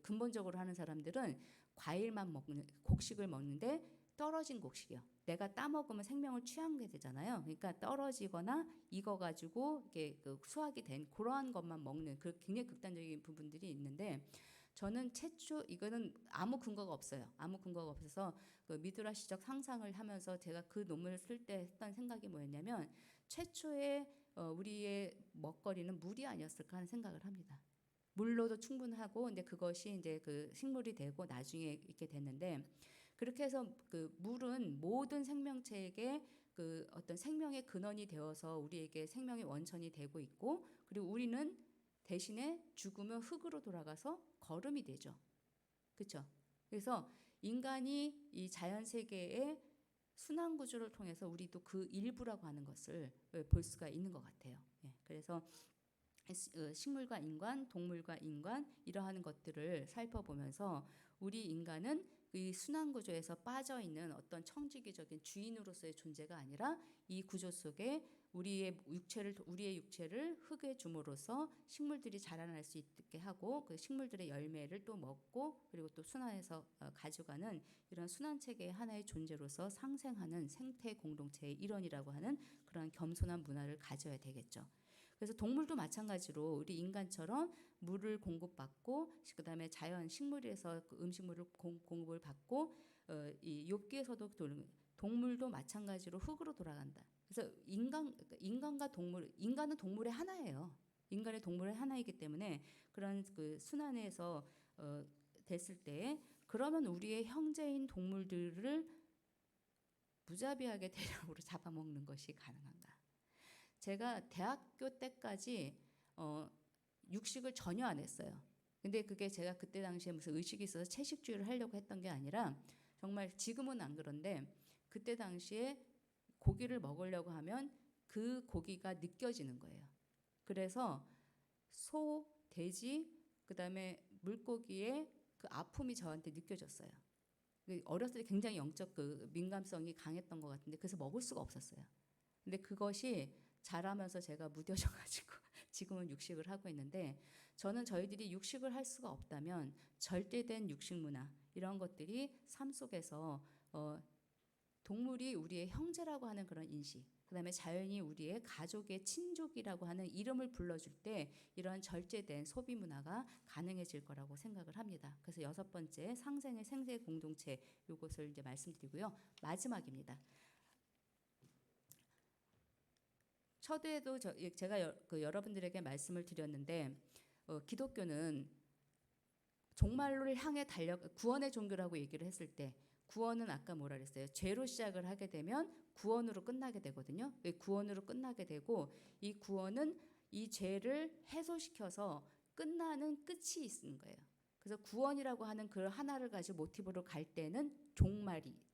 근본적으로 하는 사람들은 과일만 먹는 곡식을 먹는데 떨어진 곡식이요. 내가 따 먹으면 생명을 취하게 되잖아요. 그러니까 떨어지거나 익어가지고 이게 수확이 된 그러한 것만 먹는 굉장히 극단적인 부분들이 있는데 저는 최초 이거는 아무 근거가 없어요. 아무 근거가 없어서 미드라시적 상상을 하면서 제가 그 논문을 쓸 때 했던 생각이 뭐였냐면 최초의 우리의 먹거리는 물이 아니었을까 하는 생각을 합니다. 물로도 충분하고 근데 그것이 이제 식물이 되고 나중에 있게 됐는데 그렇게 해서 물은 모든 생명체에게 어떤 생명의 근원이 되어서 우리에게 생명의 원천이 되고 있고 그리고 우리는 대신에 죽으면 흙으로 돌아가서 거름이 되죠. 그렇죠? 그래서 인간이 이 자연 세계의 순환 구조를 통해서 우리도 그 일부라고 하는 것을 볼 수가 있는 것 같아요. 예, 그래서 식물과 인간, 동물과 인간 이러한 것들을 살펴보면서 우리 인간은 이 순환 구조에서 빠져 있는 어떤 청지기적인 주인으로서의 존재가 아니라 이 구조 속에 우리의 육체를 흙에 줌으로써 식물들이 자라날 수 있게 하고 그 식물들의 열매를 또 먹고 그리고 또 순환해서 가져가는 이런 순환 체계의 하나의 존재로서 상생하는 생태 공동체의 일원이라고 하는 그러한 겸손한 문화를 가져야 되겠죠. 그래서 동물도 마찬가지로 우리 인간처럼 물을 공급받고 그다음에 자연 식물에서 음식물을 공급을 받고 이 욥기에서도 동물도 마찬가지로 흙으로 돌아간다. 그래서 인간과 동물, 인간은 동물의 하나예요. 인간의 동물의 하나이기 때문에 그런 순환에서 됐을 때 그러면 우리의 형제인 동물들을 무자비하게 대량으로 잡아먹는 것이 가능한가? 제가 대학교 때까지 육식을 전혀 안 했어요. 근데 그게 제가 그때 당시에 무슨 의식이 있어서 채식주의를 하려고 했던 게 아니라 정말 지금은 안 그런데 그때 당시에 고기를 먹으려고 하면 그 고기가 느껴지는 거예요. 그래서 소, 돼지, 그다음에 물고기의 그 아픔이 저한테 느껴졌어요. 어렸을 때 굉장히 영적 민감성이 강했던 것 같은데 그래서 먹을 수가 없었어요. 근데 그것이 자라면서 제가 무뎌져가지고 지금은 육식을 하고 있는데 저는 저희들이 육식을 할 수가 없다면 절대된 육식 문화 이런 것들이 삶 속에서 동물이 우리의 형제라고 하는 그런 인식 그다음에 자연이 우리의 가족의 친족이라고 하는 이름을 불러줄 때 이러한 절제된 소비 문화가 가능해질 거라고 생각을 합니다. 그래서 여섯 번째 상생의 생태 공동체 이것을 이제 말씀드리고요. 마지막입니다. 초대에도 제가 여러분들에게 말씀을 드렸는데 기독교는 종말을 향해 구원의 종교라고 얘기를 했을 때 구원은 아까 뭐라 그랬어요? 죄로 시작을 하게 되면 구원으로 끝나게 되거든요. 구원으로 끝나게 되고 이 구원은 이 죄를 해소시켜서 끝나는 끝이 있는 거예요. 그래서 구원이라고 하는 그 하나를 가지고 모티브로 갈 때는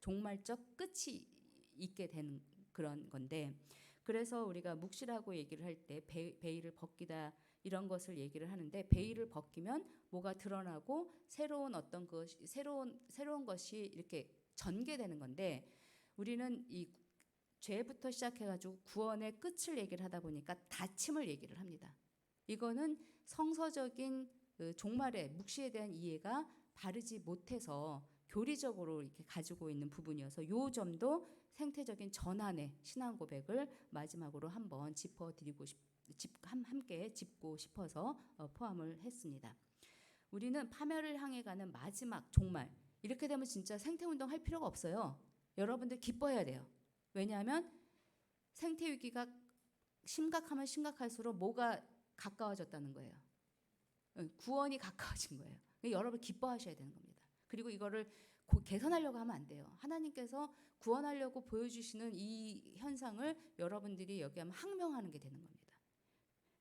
종말적 끝이 있게 되는 그런 건데, 그래서 우리가 묵시라고 얘기를 할 때 베일을 벗기다 이런 것을 얘기를 하는데, 베일을 벗기면 뭐가 드러나고 새로운 어떤 것이 새로운 것이 이렇게 전개되는 건데, 우리는 이 죄부터 시작해가지고 구원의 끝을 얘기를 하다 보니까 닫힘을 얘기를 합니다. 이거는 성서적인 그 종말의 묵시에 대한 이해가 바르지 못해서 교리적으로 이렇게 가지고 있는 부분이어서 요 점도 생태적인 전환의 신앙 고백을 마지막으로 한번 함께 짚고 싶어서 포함을 했습니다. 우리는 파멸을 향해 가는 마지막 종말, 이렇게 되면 진짜 생태운동 할 필요가 없어요. 여러분들 기뻐해야 돼요. 왜냐하면 생태 위기가 심각하면 심각할수록 뭐가 가까워졌다는 거예요. 구원이 가까워진 거예요. 여러분 기뻐하셔야 되는 겁니다. 그리고 이거를 개선하려고 하면 안 돼요. 하나님께서 구원하려고 보여주시는 이 현상을 여러분들이 여기 하면 항명하는 게 되는 겁니다.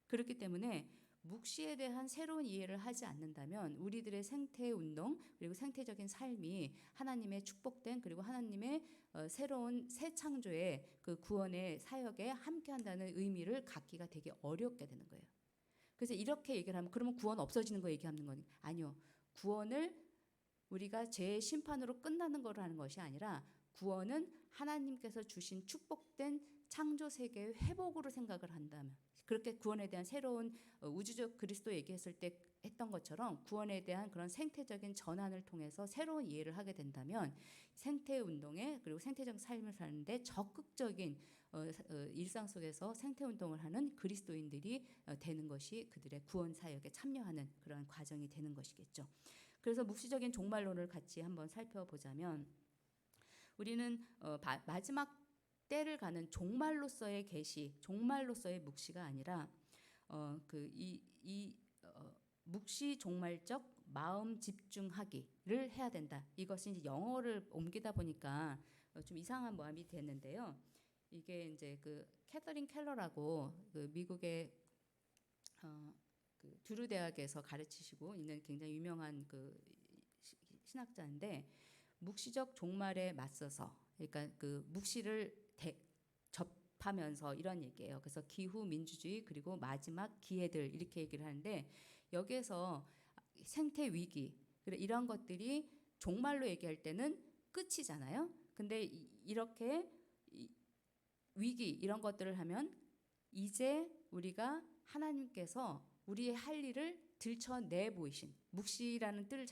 그렇기 때문에 묵시에 대한 새로운 이해를 하지 않는다면 우리들의 생태 운동 그리고 생태적인 삶이 하나님의 축복된 그리고 하나님의 새로운 새 창조의 그 구원의 사역에 함께한다는 의미를 갖기가 되게 어렵게 되는 거예요. 그래서 이렇게 얘기를 하면 그러면 구원 없어지는 거 얘기하는 건 아니요. 구원을 우리가 죄의 심판으로 끝나는 거를 하는 것이 아니라 구원은 하나님께서 주신 축복된 창조 세계의 회복으로 생각을 한다면, 그렇게 구원에 대한 새로운 우주적 그리스도 얘기했을 때 했던 것처럼 구원에 대한 그런 생태적인 전환을 통해서 새로운 이해를 하게 된다면 생태 운동에 그리고 생태적 삶을 사는데 적극적인 일상 속에서 생태 운동을 하는 그리스도인들이 되는 것이 그들의 구원 사역에 참여하는 그런 과정이 되는 것이겠죠. 그래서 묵시적인 종말론을 같이 한번 살펴보자면, 우리는 마지막 때를 가는 종말로서의 계시, 종말로서의 묵시가 아니라 묵시 종말적 마음 집중하기를 해야 된다. 이것이 이제 영어를 옮기다 보니까 좀 이상한 모함이 됐는데요. 이게 이제 그 캐서린 켈러라고 그 미국의 그 두루 대학에서 가르치시고 있는 굉장히 유명한 그 신학자인데, 묵시적 종말에 맞서서, 그러니까 그 묵시를 접하면서 이런 얘기예요. 그래서 기후 민주주의 그리고 마지막 기회들 이렇게 얘기를 하는데, 여기에서 생태 위기 이런 것들이 종말로 얘기할 때는 끝이잖아요. 근데 이렇게 위기 이런 것들을 하면 이제 우리가 하나님께서 우리의 할 일을 들춰내 보이신, 묵시라는 뜻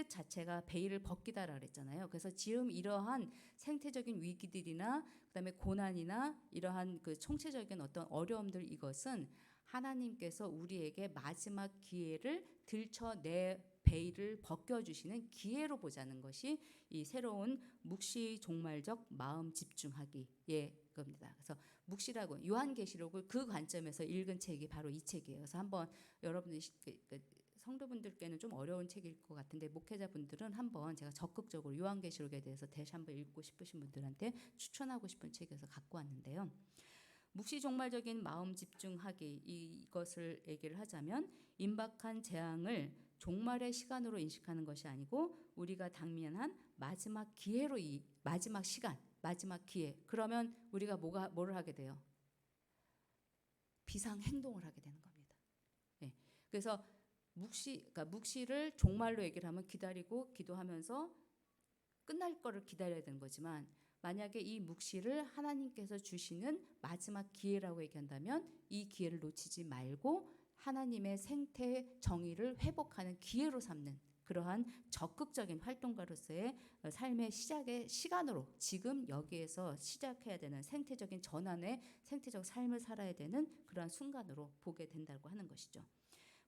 자체가 베일을 벗기다라 그랬잖아요. 그래서 지금 이러한 생태적인 위기들이나 그다음에 고난이나 이러한 그 총체적인 어떤 어려움들, 이것은 하나님께서 우리에게 마지막 기회를 들춰내 베일을 벗겨주시는 기회로 보자는 것이 이 새로운 묵시 종말적 마음 집중하기의 겁니다. 그래서 묵시라고 요한계시록을 그 관점에서 읽은 책이 바로 이 책이에요. 그래서 한번 여러분들 성도분들께는 좀 어려운 책일 것 같은데 목회자분들은 한번 제가 적극적으로 요한계시록에 대해서 다시 한번 읽고 싶으신 분들한테 추천하고 싶은 책에서 갖고 왔는데요. 묵시 종말적인 마음 집중하기, 이것을 얘기를 하자면 임박한 재앙을 종말의 시간으로 인식하는 것이 아니고 우리가 당면한 마지막 기회로, 이 마지막 시간, 마지막 기회. 그러면 우리가 뭐를 하게 돼요? 비상 행동을 하게 되는 겁니다. 네. 그래서 묵시를 종말로 얘기를 하면 기다리고 기도하면서 끝날 거를 기다려야 되는 거지만, 만약에 이 묵시를 하나님께서 주시는 마지막 기회라고 얘기한다면 이 기회를 놓치지 말고 하나님의 생태 정의를 회복하는 기회로 삼는 그러한 적극적인 활동가로서의 삶의 시작의 시간으로 지금 여기에서 시작해야 되는 생태적인 전환의 생태적 삶을 살아야 되는 그러한 순간으로 보게 된다고 하는 것이죠.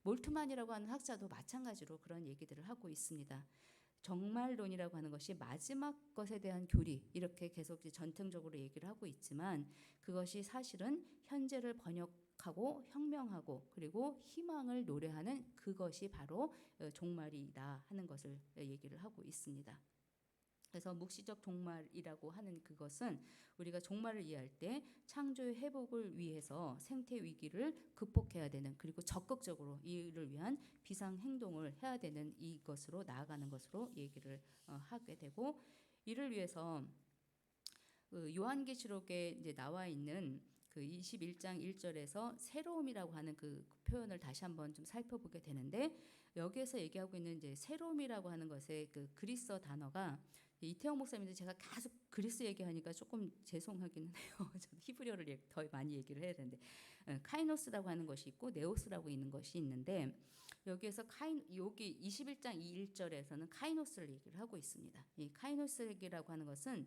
몰트만이라고 하는 학자도 마찬가지로 그런 얘기들을 하고 있습니다. 정말론이라고 하는 것이 마지막 것에 대한 교리, 이렇게 계속 전통적으로 얘기를 하고 있지만 그것이 사실은 현재를 번역하고 혁명하고 그리고 희망을 노래하는 그것이 바로 종말이다 하는 것을 얘기를 하고 있습니다. 그래서 묵시적 종말이라고 하는 그것은 우리가 종말을 이해할 때 창조의 회복을 위해서 생태 위기를 극복해야 되는, 그리고 적극적으로 이를 위한 비상 행동을 해야 되는 이것으로 나아가는 것으로 얘기를 하게 되고, 이를 위해서 요한계시록에 이제 나와 있는 그 21장 1절에서 새로움이라고 하는 그 표현을 다시 한번 좀 살펴보게 되는데, 여기에서 얘기하고 있는 이제 새로움이라고 하는 것의 그 그리스어 단어가, 이태영 목사님도 제가 계속 그리스 얘기하니까 조금 죄송하기는 해요. 저도 히브리어를 더 많이 얘기를 해야 되는데, 카이노스라고 하는 것이 있고 네오스라고 있는 것이 있는데, 여기에서 여기 21장 1절에서는 카이노스를 얘기를 하고 있습니다. 이 카이노스 얘기라고 하는 것은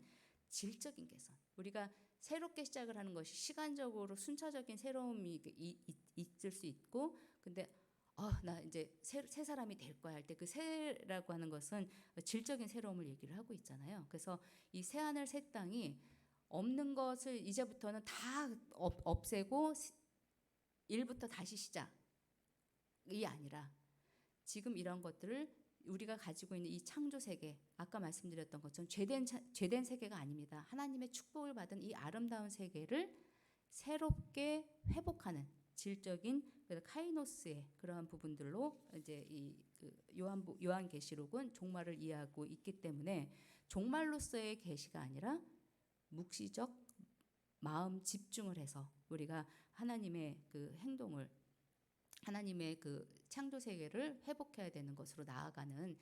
질적인 개선. 우리가 새롭게 시작을 하는 것이 시간적으로 순차적인 새로움이 있을 수 있고, 근데 나 이제 새 사람이 될 거야 할 때 그 새라고 하는 것은 질적인 새로움을 얘기를 하고 있잖아요. 그래서 이 새하늘 새 땅이 없는 것을 이제부터는 다 없애고 1부터 다시 시작이 아니라, 지금 이런 것들을 우리가 가지고 있는 이 창조 세계, 아까 말씀드렸던 것처럼 죄된 세계가 아닙니다. 하나님의 축복을 받은 이 아름다운 세계를 새롭게 회복하는 질적인 카이노스의 그러한 부분들로 이제 이 요한계시록은 종말을 이해하고 있기 때문에, 종말로서의 계시가 아니라 묵시적 마음 집중을 해서 우리가 하나님의 그 행동을, 하나님의 그 창조 세계를 회복해야 되는 것으로 나아가는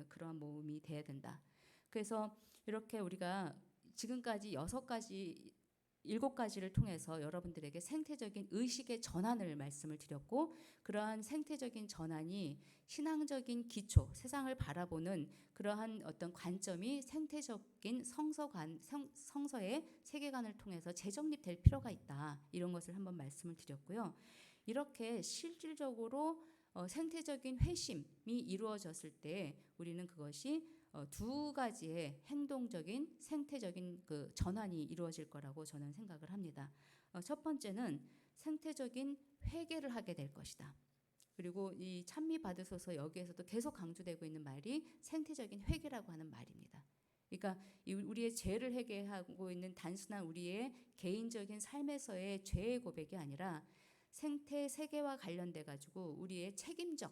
그러한 모험이 돼야 된다. 그래서 이렇게 우리가 지금까지 7가지를 통해서 여러분들에게 생태적인 의식의 전환을 말씀을 드렸고, 그러한 생태적인 전환이 신앙적인 기초, 세상을 바라보는 그러한 어떤 관점이 생태적인 성서의 세계관을 통해서 재정립될 필요가 있다. 이런 것을 한번 말씀을 드렸고요. 이렇게 실질적으로 생태적인 회심이 이루어졌을 때 우리는 그것이 2가지의 행동적인 생태적인 그 전환이 이루어질 거라고 저는 생각을 합니다. 첫 번째는 생태적인 회개를 하게 될 것이다. 그리고 이 찬미 받으소서 여기에서도 계속 강조되고 있는 말이 생태적인 회개라고 하는 말입니다. 그러니까 우리의 죄를 회개하고 있는 단순한 우리의 개인적인 삶에서의 죄의 고백이 아니라, 생태 세계와 관련돼 가지고 우리의 책임적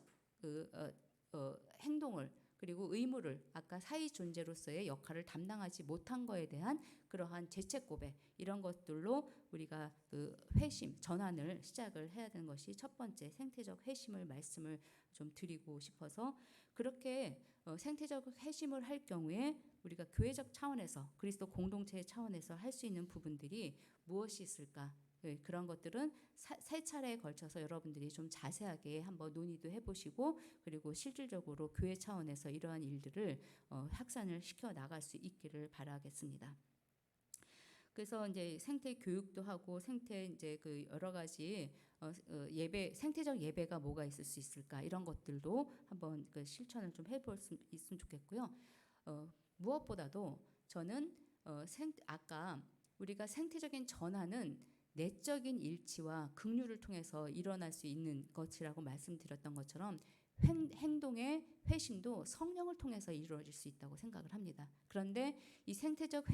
행동을, 그리고 의무를, 아까 사회 존재로서의 역할을 담당하지 못한 거에 대한 그러한 죄책 고백, 이런 것들로 우리가 그 회심, 전환을 시작을 해야 되는 것이 첫 번째 생태적 회심을 말씀을 좀 드리고 싶어서, 그렇게 생태적 회심을 할 경우에 우리가 교회적 차원에서, 그리스도 공동체의 차원에서 할 수 있는 부분들이 무엇이 있을까? 그런 것들은 세 차례에 걸쳐서 여러분들이 좀 자세하게 한번 논의도 해보시고, 그리고 실질적으로 교회 차원에서 이러한 일들을 확산을 시켜 나갈 수 있기를 바라겠습니다. 그래서 이제 생태 교육도 하고 생태 이제 그 여러 가지 예배, 생태적 예배가 뭐가 있을 수 있을까, 이런 것들도 한번 그 실천을 좀 해볼 수 있으면 좋겠고요. 무엇보다도 저는 아까 우리가 생태적인 전환은 내적인 일치와 긍휼을 통해서 일어날 수 있는 것이라고 말씀드렸던 것처럼, 행동의 회심도 성령을 통해서 이루어질 수 있다고 생각을 합니다. 그런데 이 생태적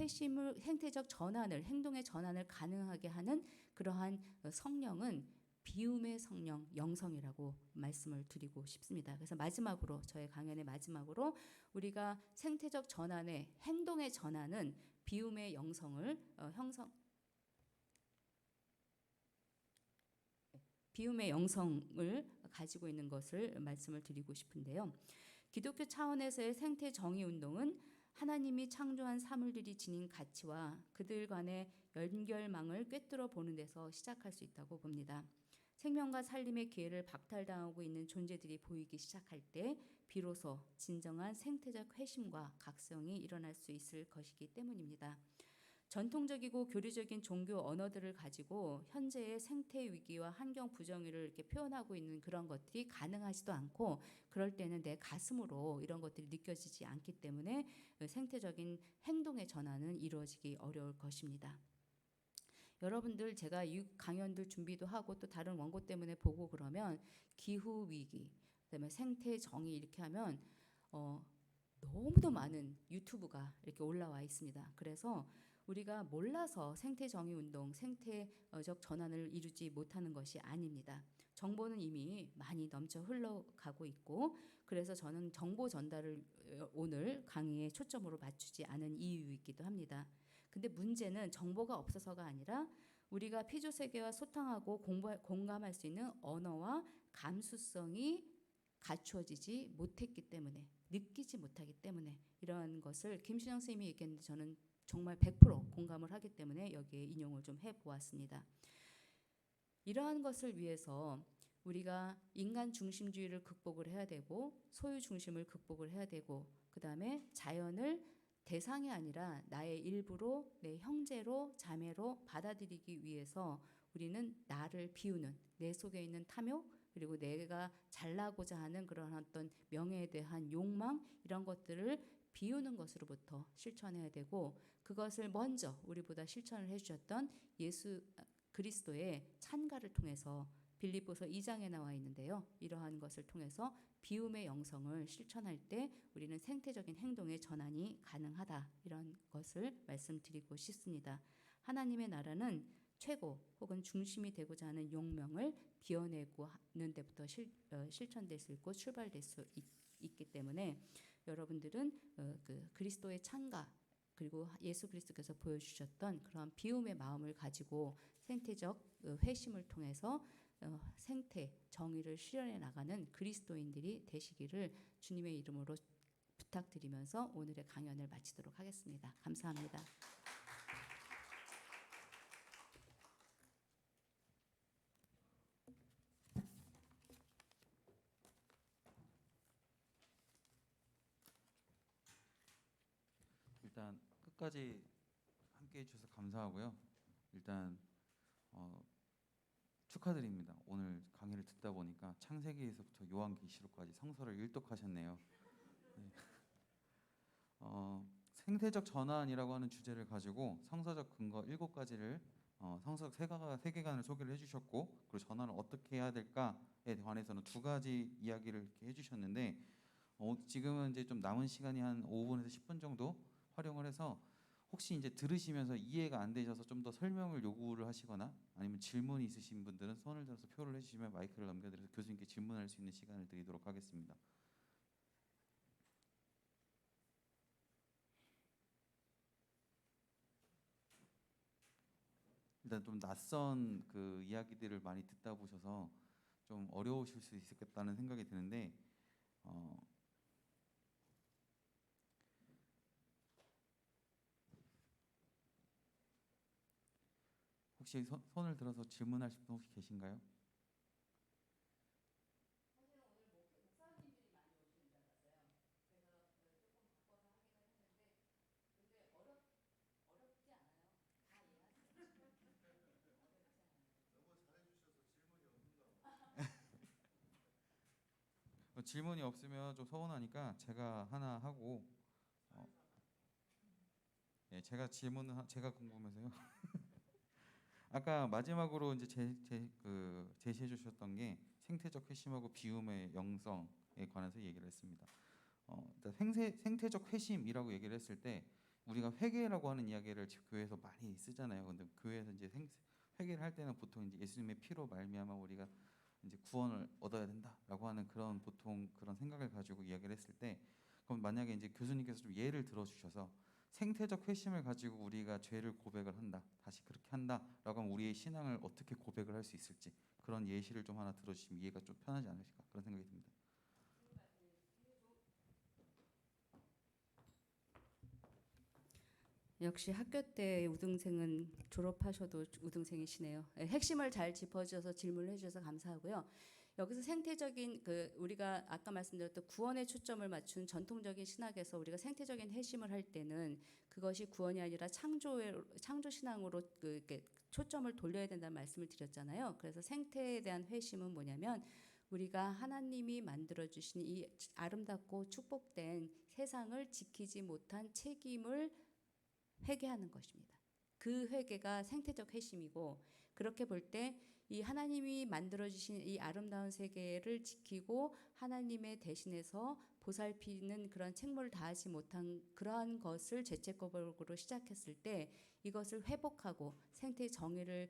전환을, 행동의 전환을 가능하게 하는 그러한 성령은 비움의 성령, 영성이라고 말씀을 드리고 싶습니다. 그래서 마지막으로, 저의 강연의 마지막으로, 우리가 생태적 전환의, 행동의 전환은 비움의 영성을 비움의 영성을 가지고 있는 것을 말씀을 드리고 싶은데요. 기독교 차원에서의 생태 정의 운동은 하나님이 창조한 사물들이 지닌 가치와 그들 간의 연결망을 꿰뚫어 보는 데서 시작할 수 있다고 봅니다. 생명과 살림의 기회를 박탈당하고 있는 존재들이 보이기 시작할 때 비로소 진정한 생태적 회심과 각성이 일어날 수 있을 것이기 때문입니다. 전통적이고 교리적인 종교 언어들을 가지고 현재의 생태 위기와 환경 부정의를 이렇게 표현하고 있는 그런 것들이 가능하지도 않고, 그럴 때는 내 가슴으로 이런 것들이 느껴지지 않기 때문에 생태적인 행동의 전환은 이루어지기 어려울 것입니다. 여러분들, 제가 이 강연들 준비도 하고 또 다른 원고 때문에 보고 그러면 기후 위기, 그다음에 생태 정의 이렇게 하면 너무도 많은 유튜브가 이렇게 올라와 있습니다. 그래서 우리가 몰라서 생태 정의 운동, 생태적 전환을 이루지 못하는 것이 아닙니다. 정보는 이미 많이 넘쳐 흘러가고 있고, 그래서 저는 정보 전달을 오늘 강의에 초점으로 맞추지 않은 이유이기도 합니다. 근데 문제는 정보가 없어서가 아니라 우리가 피조 세계와 소통하고 공감할 수 있는 언어와 감수성이 갖추어지지 못했기 때문에, 느끼지 못하기 때문에 이러한 것을 김신영 선생님이 얘기했는데 저는 정말 100% 공감을 하기 때문에 여기에 인용을 좀 해보았습니다. 이러한 것을 위해서 우리가 인간 중심주의를 극복을 해야 되고, 소유 중심을 극복을 해야 되고, 그 다음에 자연을 대상이 아니라 나의 일부로, 내 형제로, 자매로 받아들이기 위해서 우리는 나를 비우는, 내 속에 있는 탐욕, 그리고 내가 잘나고자 하는 그런 어떤 명예에 대한 욕망, 이런 것들을 비우는 것으로부터 실천해야 되고, 그것을 먼저 우리보다 실천을 해주셨던 예수 그리스도의 찬가를 통해서 빌립보서 2장에 나와 있는데요. 이러한 것을 통해서 비움의 영성을 실천할 때 우리는 생태적인 행동의 전환이 가능하다. 이런 것을 말씀드리고 싶습니다. 하나님의 나라는 최고 혹은 중심이 되고자 하는 용명을 비워내고 하는 데부터 실천될 수 있고 출발될 수 있기 때문에 여러분들은 그 그리스도의 찬가, 그리고 예수 그리스도께서 보여주셨던 그런 비움의 마음을 가지고 생태적 회심을 통해서 생태 정의를 실현해 나가는 그리스도인들이 되시기를 주님의 이름으로 부탁드리면서 오늘의 강연을 마치도록 하겠습니다. 감사합니다. 일단 끝까지 함께해 주셔서 감사하고요. 일단 축하드립니다. 오늘 강의를 듣다 보니까 창세기에서부터 요한계시록까지 성서를 일독하셨네요. 네. 생태적 전환이라고 하는 주제를 가지고 성서적 근거 7가지를 성서적 세계관을 소개를 해주셨고, 그리고 전환을 어떻게 해야 될까에 관해서는 2가지 이야기를 이렇게 해주셨는데, 지금은 이제 좀 남은 시간이 한 5분에서 10분 정도 활용을 해서 혹시 이제 들으시면서 이해가 안 되셔서 좀 더 설명을 요구를 하시거나 아니면 질문이 있으신 분들은 손을 들어서 표를 해주시면 마이크를 넘겨드려서 교수님께 질문할 수 있는 시간을 드리도록 하겠습니다. 일단 좀 낯선 그 이야기들을 많이 듣다 보셔서 좀 어려우실 수 있겠다는 생각이 드는데, 혹시 손을 들어서 질문하실 분 혹시 계신가요? 질문이 없으면 좀 서운하니까 제가 하나 하고, 예, 제가 제가 궁금해서요. 아까 마지막으로 이제 제시해 주셨던 게 생태적 회심하고 비움의 영성에 관해서 얘기를 했습니다. 일단 생태적 회심이라고 얘기를 했을 때 우리가 회개라고 하는 이야기를 교회에서 많이 쓰잖아요. 근데 교회에서 이제 회개를 할 때는 보통 이제 예수님의 피로 말미암아 우리가 이제 구원을 얻어야 된다라고 하는 그런 보통 그런 생각을 가지고 이야기를 했을 때, 그럼 만약에 이제 교수님께서 좀 예를 들어주셔서 생태적 회심을 가지고 우리가 죄를 고백을 한다, 다시 그렇게 한다라고 하면 우리의 신앙을 어떻게 고백을 할 수 있을지 그런 예시를 좀 하나 들어주시면 이해가 좀 편하지 않으실까 그런 생각이 듭니다. 역시 학교 때 우등생은 졸업하셔도 우등생이시네요. 핵심을 잘 짚어주셔서 질문을 해주셔서 감사하고요. 여기서 생태적인 우리가 아까 말씀드렸던 구원에 초점을 맞춘 전통적인 신학에서 우리가 생태적인 회심을 할 때는 그것이 구원이 아니라 창조 신앙으로 이렇게 초점을 돌려야 된다는 말씀을 드렸잖아요. 그래서 생태에 대한 회심은 뭐냐면 우리가 하나님이 만들어 주신 이 아름답고 축복된 세상을 지키지 못한 책임을 회개하는 것입니다. 그 회개가 생태적 회심이고, 그렇게 볼 때 이 하나님이 만들어 주신 이 아름다운 세계를 지키고 하나님의 대신해서 보살피는 그런 책무를 다하지 못한 그러한 것을 죄책거복으로 시작했을 때 이것을 회복하고 생태 정의를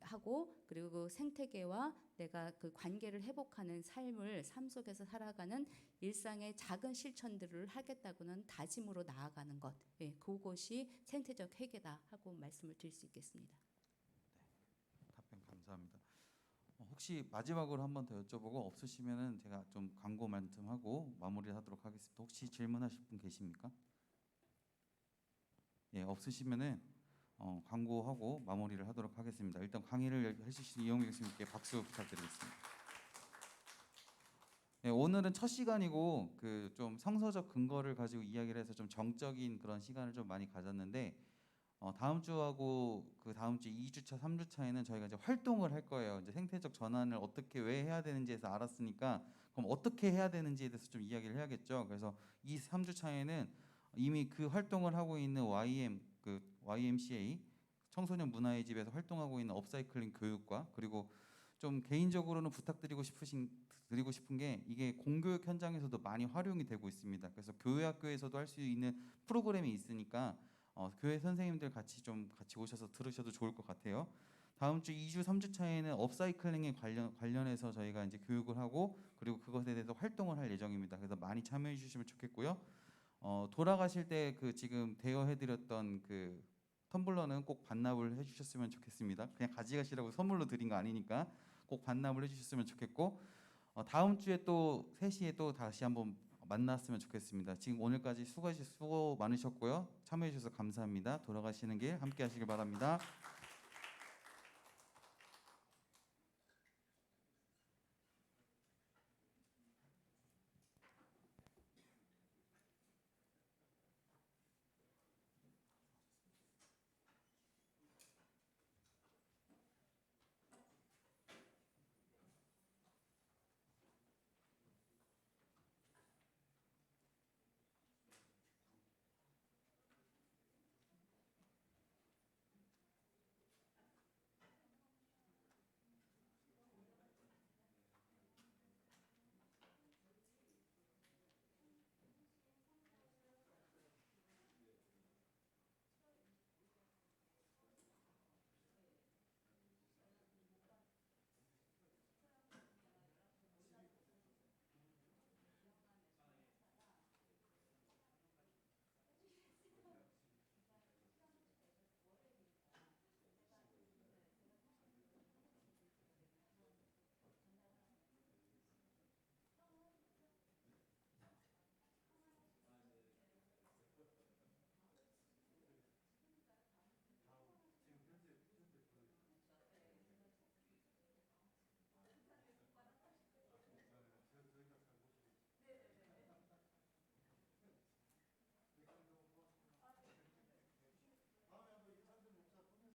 하고 그리고 생태계와 내가 그 관계를 회복하는 삶 속에서 살아가는 일상의 작은 실천들을 하겠다고는 다짐으로 나아가는 것, 예, 그것이 생태적 회계다 하고 말씀을 드릴 수 있겠습니다. 답변 감사합니다. 혹시 마지막으로 한 번 더 여쭤보고 없으시면은 제가 좀 광고 말씀하고 마무리하도록 하겠습니다. 혹시 질문하실 분 계십니까? 예, 없으시면은 광고하고 마무리를 하도록 하겠습니다. 일단 강의를 해주신 이용규 교수님께 박수 부탁드리겠습니다. 예, 오늘은 첫 시간이고 그 좀 성서적 근거를 가지고 이야기를 해서 좀 정적인 그런 시간을 좀 많이 가졌는데 다음 주하고 그 다음 주 2주차, 3주차에는 저희가 이제 활동을 할 거예요. 이제 생태적 전환을 어떻게 왜 해야 되는지에서 알았으니까 그럼 어떻게 해야 되는지에 대해서 좀 이야기를 해야겠죠. 그래서 이 3주차에는 이미 그 활동을 하고 있는 YMCA 청소년 문화의 집에서 활동하고 있는 업사이클링 교육과 그리고 좀 개인적으로는 부탁드리고 싶은 게 이게 공교육 현장에서도 많이 활용이 되고 있습니다. 그래서 교회 학교에서도 할 수 있는 프로그램이 있으니까 교회 선생님들 같이 오셔서 들으셔도 좋을 것 같아요. 다음 주 2주, 3주 차에는 업사이클링에 관련해서 저희가 이제 교육을 하고 그리고 그것에 대해서 활동을 할 예정입니다. 그래서 많이 참여해 주시면 좋겠고요. 돌아가실 때 그 지금 대여해드렸던 그 텀블러는 꼭 반납을 해주셨으면 좋겠습니다. 그냥 가져가시라고 선물로 드린 거 아니니까 꼭 반납을 해주셨으면 좋겠고 다음 주에 또 3시에 또 다시 한번 만났으면 좋겠습니다. 지금 오늘까지 수고 많으셨고요. 참여해 주셔서 감사합니다. 돌아가시는 길 함께 하시길 바랍니다.